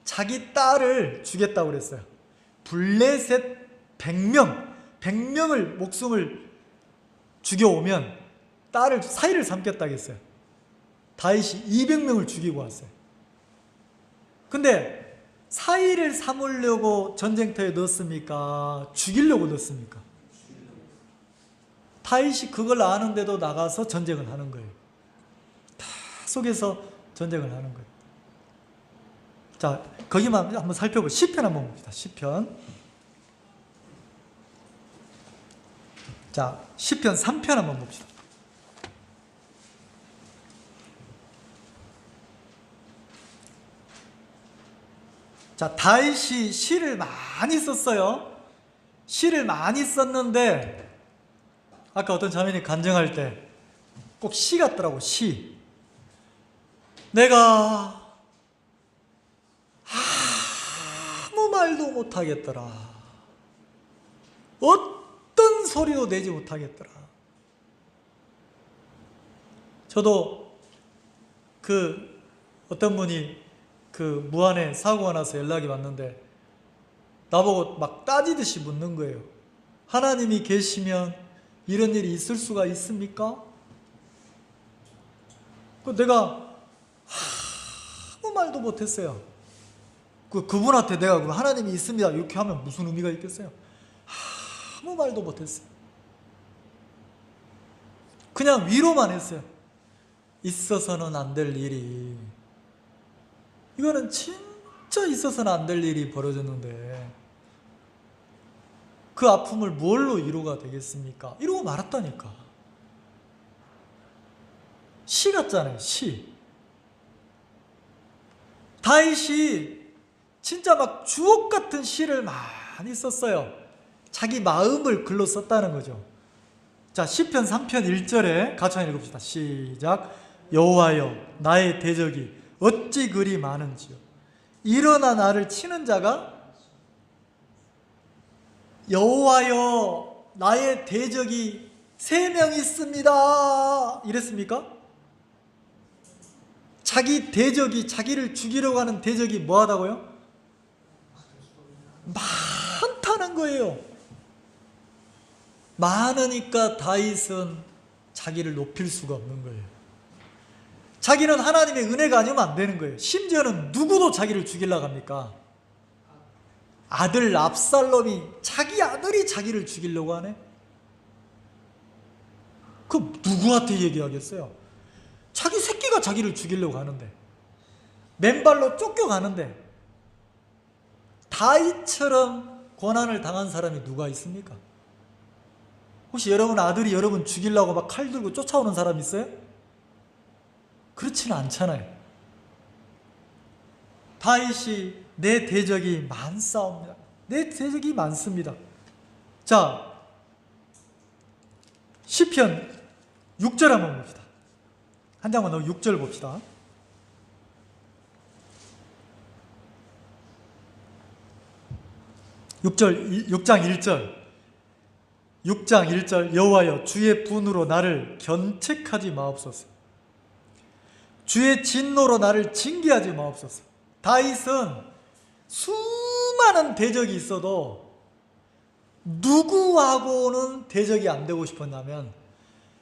자기 딸을 주겠다고 그랬어요. 블레셋 100명을 목숨을 죽여오면 딸을 사이를 삼겠다고 했어요. 다윗이 200명을 죽이고 왔어요. 근데 사이를 삼으려고 전쟁터에 넣었습니까? 죽이려고 넣었습니까? 다윗이 그걸 아는데도 나가서 전쟁을 하는 거예요. 다 속에서 전쟁을 하는 거예요. 자, 거기만 한번 살펴보고 시편 한번 봅시다. 시편. 자, 시편 3편 한번 봅시다. 자, 다윗이 시를 많이 썼어요. 시를 많이 썼는데 아까 어떤 자매님이 간증할 때 꼭 시 같더라고. 시. 내가 아무 말도 못하겠더라. 어떤 소리도 내지 못하겠더라. 저도 어떤 분이 그 무안에 사고가 나서 연락이 왔는데 나보고 막 따지듯이 묻는 거예요. 하나님이 계시면 이런 일이 있을 수가 있습니까? 내가 아무 말도 못했어요. 그분한테 내가 하나님이 있습니다 이렇게 하면 무슨 의미가 있겠어요? 아무 말도 못했어요. 그냥 위로만 했어요. 있어서는 안 될 일이, 이거는 진짜 있어서는 안 될 일이 벌어졌는데 그 아픔을 뭘로 위로가 되겠습니까? 이러고 말았다니까. 시 같잖아요, 시. 다윗이 진짜 막 주옥 같은 시를 많이 썼어요. 자기 마음을 글로 썼다는 거죠. 자, 시편 3편 1절에 같이 한번 읽읍시다. 시작. 여호와여 나의 대적이 어찌 그리 많은지요. 일어나 나를 치는 자가, 여호와여 나의 대적이 3명 있습니다 이랬습니까? 자기 대적이, 자기를 죽이려고 하는 대적이 뭐하다고요? 많다는 거예요. 많으니까 다윗은 자기를 높일 수가 없는 거예요. 자기는 하나님의 은혜가 아니면 안 되는 거예요. 심지어는 누구도 자기를 죽이려고 합니까? 아들 압살롬이, 자기 아들이 자기를 죽이려고 하네? 그 누구한테 얘기하겠어요? 자기 새끼가 자기를 죽이려고 하는데, 맨발로 쫓겨가는데, 다윗처럼 고난을 당한 사람이 누가 있습니까? 혹시 여러분 아들이 여러분 죽이려고 막 칼 들고 쫓아오는 사람 있어요? 그렇지는 않잖아요. 다윗이 내 대적이 많사옵니다. 내 대적이 많습니다. 자, 시편 6절 한번 봅시다. 한 장만 더 6절 봅시다. 6장 1절 여호와여 주의 분으로 나를 견책하지 마옵소서. 주의 진노로 나를 징계하지 마옵소서. 다윗은 수많은 대적이 있어도 누구하고는 대적이 안 되고 싶었냐면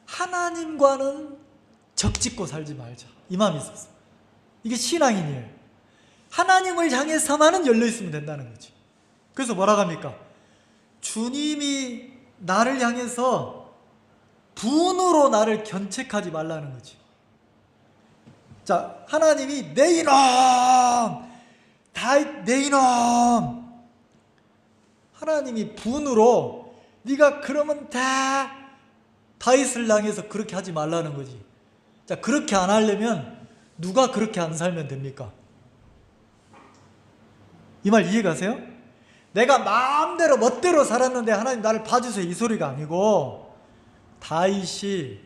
하나님과는 적짓고 살지 말자, 이 마음이 있었어요. 이게 신앙인이에요. 하나님을 향해서만은 열려있으면 된다는 거지. 그래서 뭐라고 합니까? 주님이 나를 향해서 분으로 나를 견책하지 말라는 거지. 자, 하나님이 내 이놈! 다윗 내 이놈! 하나님이 분으로 네가 그러면 다 다윗을 향해서 그렇게 하지 말라는 거지. 자, 그렇게 안 하려면 누가 그렇게 안 살면 됩니까? 이 말 이해가세요? 내가 마음대로 멋대로 살았는데 하나님 나를 봐주세요 이 소리가 아니고, 다윗이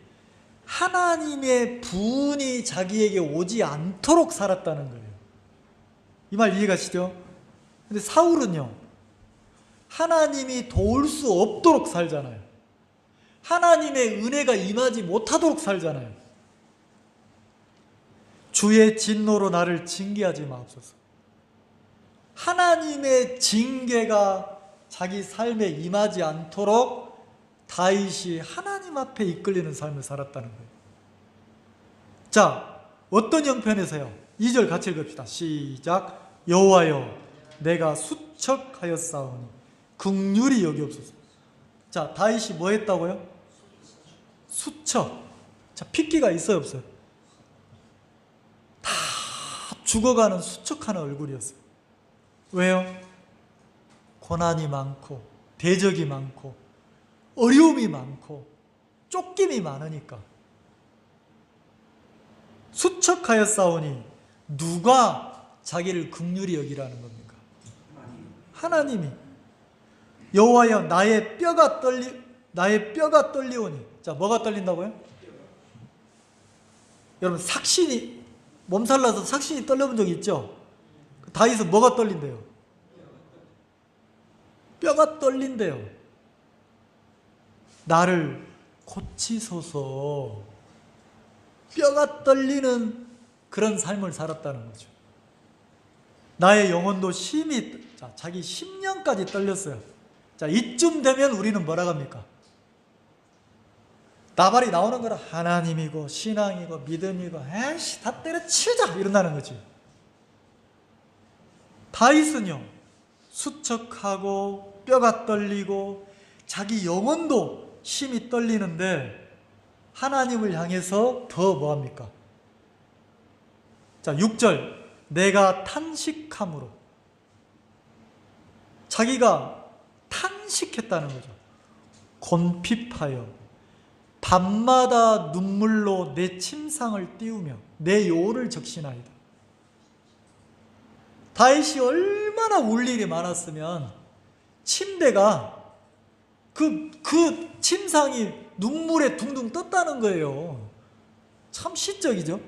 하나님의 분이 자기에게 오지 않도록 살았다는 거예요. 이 말 이해가시죠? 근데 사울은요, 하나님이 도울 수 없도록 살잖아요. 하나님의 은혜가 임하지 못하도록 살잖아요. 주의 진노로 나를 징계하지 마옵소서. 하나님의 징계가 자기 삶에 임하지 않도록 다윗이 하나님 앞에 이끌리는 삶을 살았다는 거예요. 자, 어떤 형편에서요? 2절 같이 읽읍시다. 시작. 여호와여 내가 수척하였사오니 긍휼히 여기옵소서. 자, 다윗이 뭐 했다고요? 수척. 자, 핏기가 있어요 없어요? 다 죽어가는 수척하는 얼굴이었어요. 왜요? 고난이 많고 대적이 많고 어려움이 많고 쫓김이 많으니까. 수척하였사오니 누가 자기를 긍휼히 여기라는 겁니까? 하나님이. 여호와여 나의 뼈가 떨리오니. 자, 뭐가 떨린다고요? 여러분 삭신이, 몸살 나서 삭신이 떨려본 적 있죠? 다윗은 뭐가 떨린대요? 뼈가 떨린대요. 나를 고치소서. 뼈가 떨리는 그런 삶을 살았다는 거죠. 나의 영혼도 심히, 자, 자기 심령까지 떨렸어요. 자, 이쯤 되면 우리는 뭐라고 합니까? 나발이 나오는 거라 하나님이고 신앙이고 믿음이고 에이씨 다 때려치우자 이런다는 거지. 다윗은요, 수척하고 뼈가 떨리고 자기 영혼도 심히 떨리는데 하나님을 향해서 더 뭐합니까? 자, 6절, 내가 탄식함으로. 자기가 탄식했다는 거죠. 곤핍하여 밤마다 눈물로 내 침상을 띄우며 내 요를 적시나이다. 다윗이 얼마나 울 일이 많았으면 침대가 그 침상이 눈물에 둥둥 떴다는 거예요. 참 시적이죠.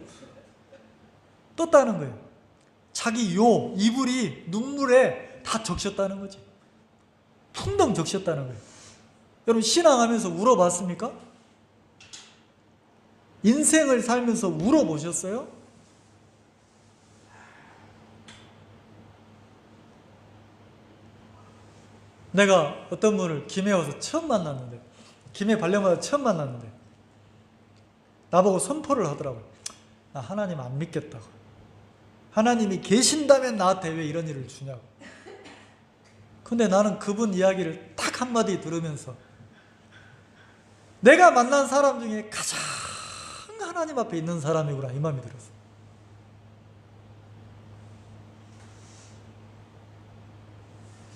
떴다는 거예요. 자기 요 이불이 눈물에 다 적셨다는 거지. 풍덩 적셨다는 거예요. 여러분 신앙하면서 울어봤습니까? 인생을 살면서 울어보셨어요? 내가 어떤 분을 김해 와서 처음 만났는데, 김해 발령받아 처음 만났는데 나보고 선포를 하더라고요. 나 하나님 안 믿겠다고. 하나님이 계신다면 나한테 왜 이런 일을 주냐고. 근데 나는 그분 이야기를 딱 한마디 들으면서 내가 만난 사람 중에 가장 하나님 앞에 있는 사람이구나 이 마음이 들었어요.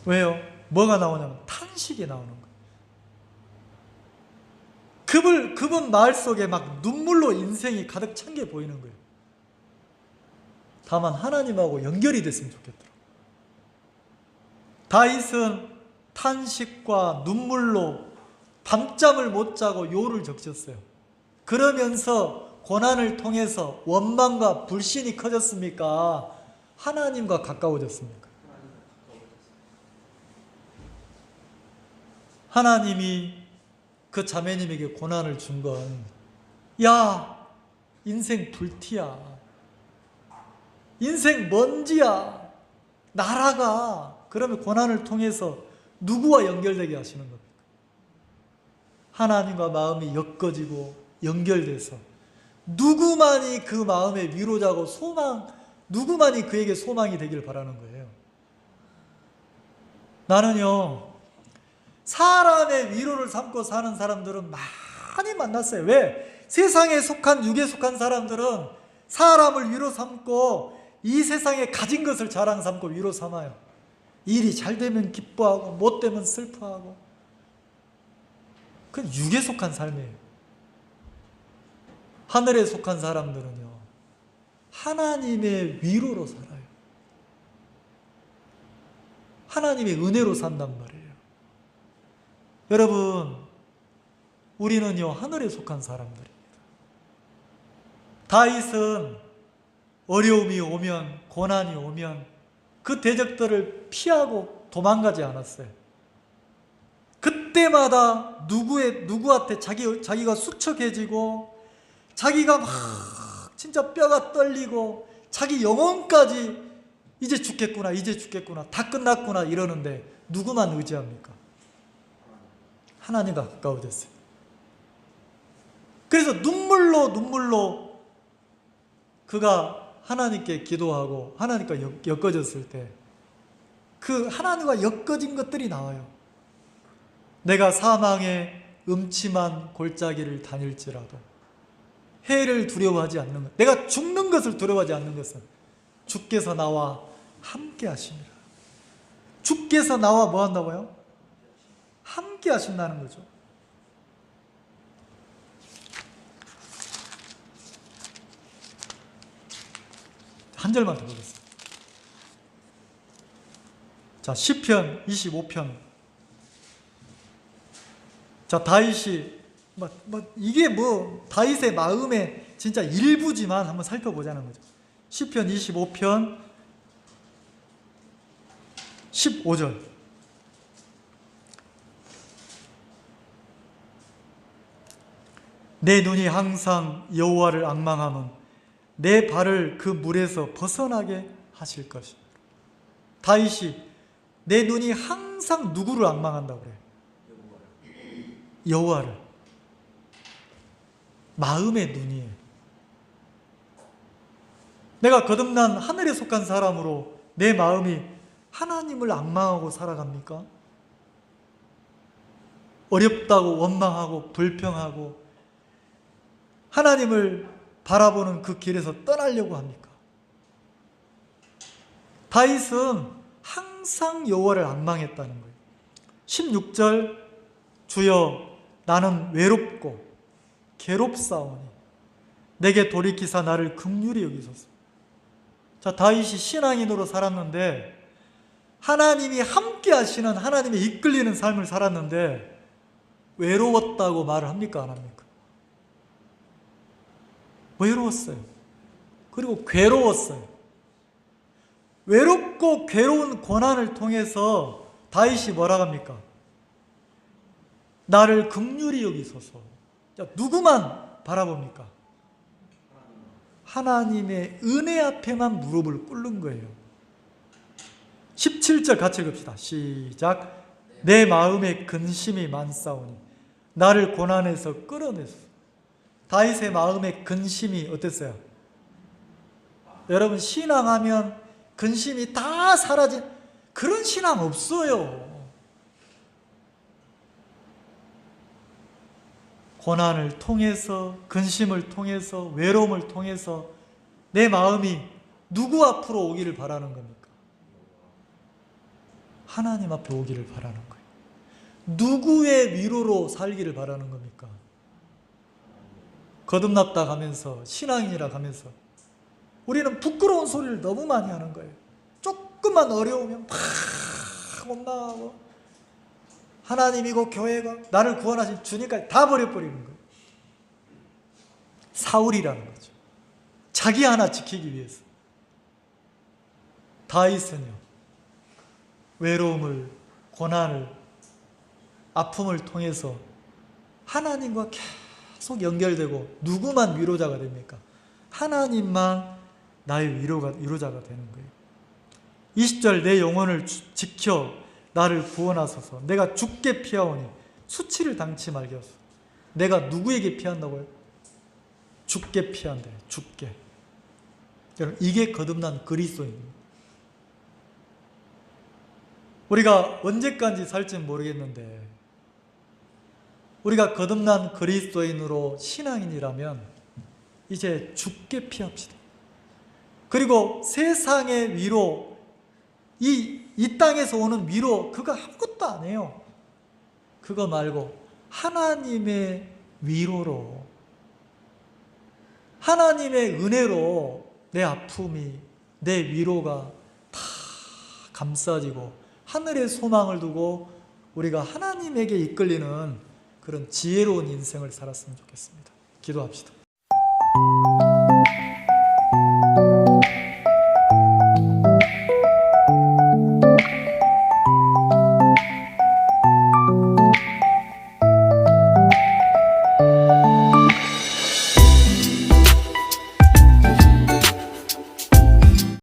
왜요? 뭐가 나오냐면 탄식이 나오는 거예요. 그분 마을 속에 막 눈물로 인생이 가득 찬 게 보이는 거예요. 다만 하나님하고 연결이 됐으면 좋겠더라고요. 다윗은 탄식과 눈물로 밤잠을 못 자고 요를 적셨어요. 그러면서 고난을 통해서 원망과 불신이 커졌습니까? 하나님과 가까워졌습니까? 하나님이 그 자매님에게 고난을 준 건, 야, 인생 불티야. 인생 먼지야. 날아가. 그러면 고난을 통해서 누구와 연결되게 하시는 겁니까? 하나님과 마음이 엮어지고 연결돼서 누구만이 그 마음의 위로자고 누구만이 그에게 소망이 되길 바라는 거예요. 나는요, 사람의 위로를 삼고 사는 사람들은 많이 만났어요. 왜? 세상에 속한, 육에 속한 사람들은 사람을 위로 삼고 이 세상에 가진 것을 자랑 삼고 위로 삼아요. 일이 잘 되면 기뻐하고 못 되면 슬퍼하고. 그건 육에 속한 삶이에요. 하늘에 속한 사람들은요, 하나님의 위로로 살아요. 하나님의 은혜로 산단 말이에요. 여러분, 우리는요, 하늘에 속한 사람들입니다. 다윗은 어려움이 오면, 고난이 오면 그 대적들을 피하고 도망가지 않았어요. 그때마다 누구한테 자기가 수척해지고 자기가 막 진짜 뼈가 떨리고 자기 영혼까지 이제 죽겠구나, 이제 죽겠구나, 다 끝났구나 이러는데 누구만 의지합니까? 하나님과 가까워졌어요. 그래서 눈물로 그가 하나님께 기도하고 하나님과 엮어졌을 때 그 하나님과 엮어진 것들이 나와요. 내가 사망의 음침한 골짜기를 다닐지라도 해를 두려워하지 않는 것, 내가 죽는 것을 두려워하지 않는 것은 주께서 나와 함께 하시니라. 주께서 나와 뭐 한다고요? 함께 하신다는 거죠. 한 절만 더 보겠습니다. 자, 시편 25편. 자, 다윗이 이게 뭐 다윗의 마음의 진짜 일부지만 한번 살펴보자는 거죠. 시편 25편 15절. 내 눈이 항상 여호와를 앙망함은 내 발을 그 물에서 벗어나게 하실 것이다. 다윗이 내 눈이 항상 누구를 앙망한다고 그래요? 여호와를. 마음의 눈이에요. 내가 거듭난 하늘에 속한 사람으로 내 마음이 하나님을 앙망하고 살아갑니까? 어렵다고 원망하고 불평하고 하나님을 바라보는 그 길에서 떠나려고 합니까? 다윗은 항상 여호와를 앙망했다는 거예요. 16절 주여 나는 외롭고 괴롭사오니 내게 돌이키사 나를 긍휼히 여기소서. 자, 다윗이 신앙인으로 살았는데 하나님이 함께 하시는 하나님의 이끌리는 삶을 살았는데 외로웠다고 말을 합니까? 안 합니까? 외로웠어요. 그리고 괴로웠어요. 외롭고 괴로운 고난을 통해서 다윗이 뭐라고 합니까? 나를 긍휼히 여기소서. 자, 누구만 바라봅니까? 하나님의 은혜 앞에만 무릎을 꿇는 거예요. 17절 같이 읽읍시다. 시작. 내 마음에 근심이 많사오니 나를 고난에서 끌어내소서. 다윗의 마음에 근심이 어땠어요? 여러분, 신앙하면 근심이 다 사라진 그런 신앙 없어요. 고난을 통해서, 근심을 통해서, 외로움을 통해서 내 마음이 누구 앞으로 오기를 바라는 겁니까? 하나님 앞에 오기를 바라는 거예요. 누구의 위로로 살기를 바라는 겁니까? 거듭났다 가면서, 신앙이라 가면서 우리는 부끄러운 소리를 너무 많이 하는 거예요. 조금만 어려우면 막 원망하고 하나님이고 교회가 나를 구원하신 주님까지 다 버려버리는 거예요. 사울이라는 거죠. 자기 하나 지키기 위해서. 다윗은요, 외로움을, 고난을, 아픔을 통해서 하나님과 계속 연결되고 누구만 위로자가 됩니까? 하나님만 나의 위로자가 되는 거예요. 20절 내 영혼을 지켜 나를 구원하소서. 내가 죽게 피하오니 수치를 당치 말게 하소서. 내가 누구에게 피한다고요? 죽게 피한대. 죽게. 여러분, 이게 거듭난 그리스도입니다. 우리가 언제까지 살지는 모르겠는데 우리가 거듭난 그리스도인으로 신앙인이라면 이제 죽게 피합시다. 그리고 세상의 위로, 이 땅에서 오는 위로, 그거 아무것도 안 해요. 그거 말고 하나님의 위로로, 하나님의 은혜로 내 아픔이, 내 위로가 다 감싸지고 하늘의 소망을 두고 우리가 하나님에게 이끌리는 그런 지혜로운 인생을 살았으면 좋겠습니다. 기도합시다.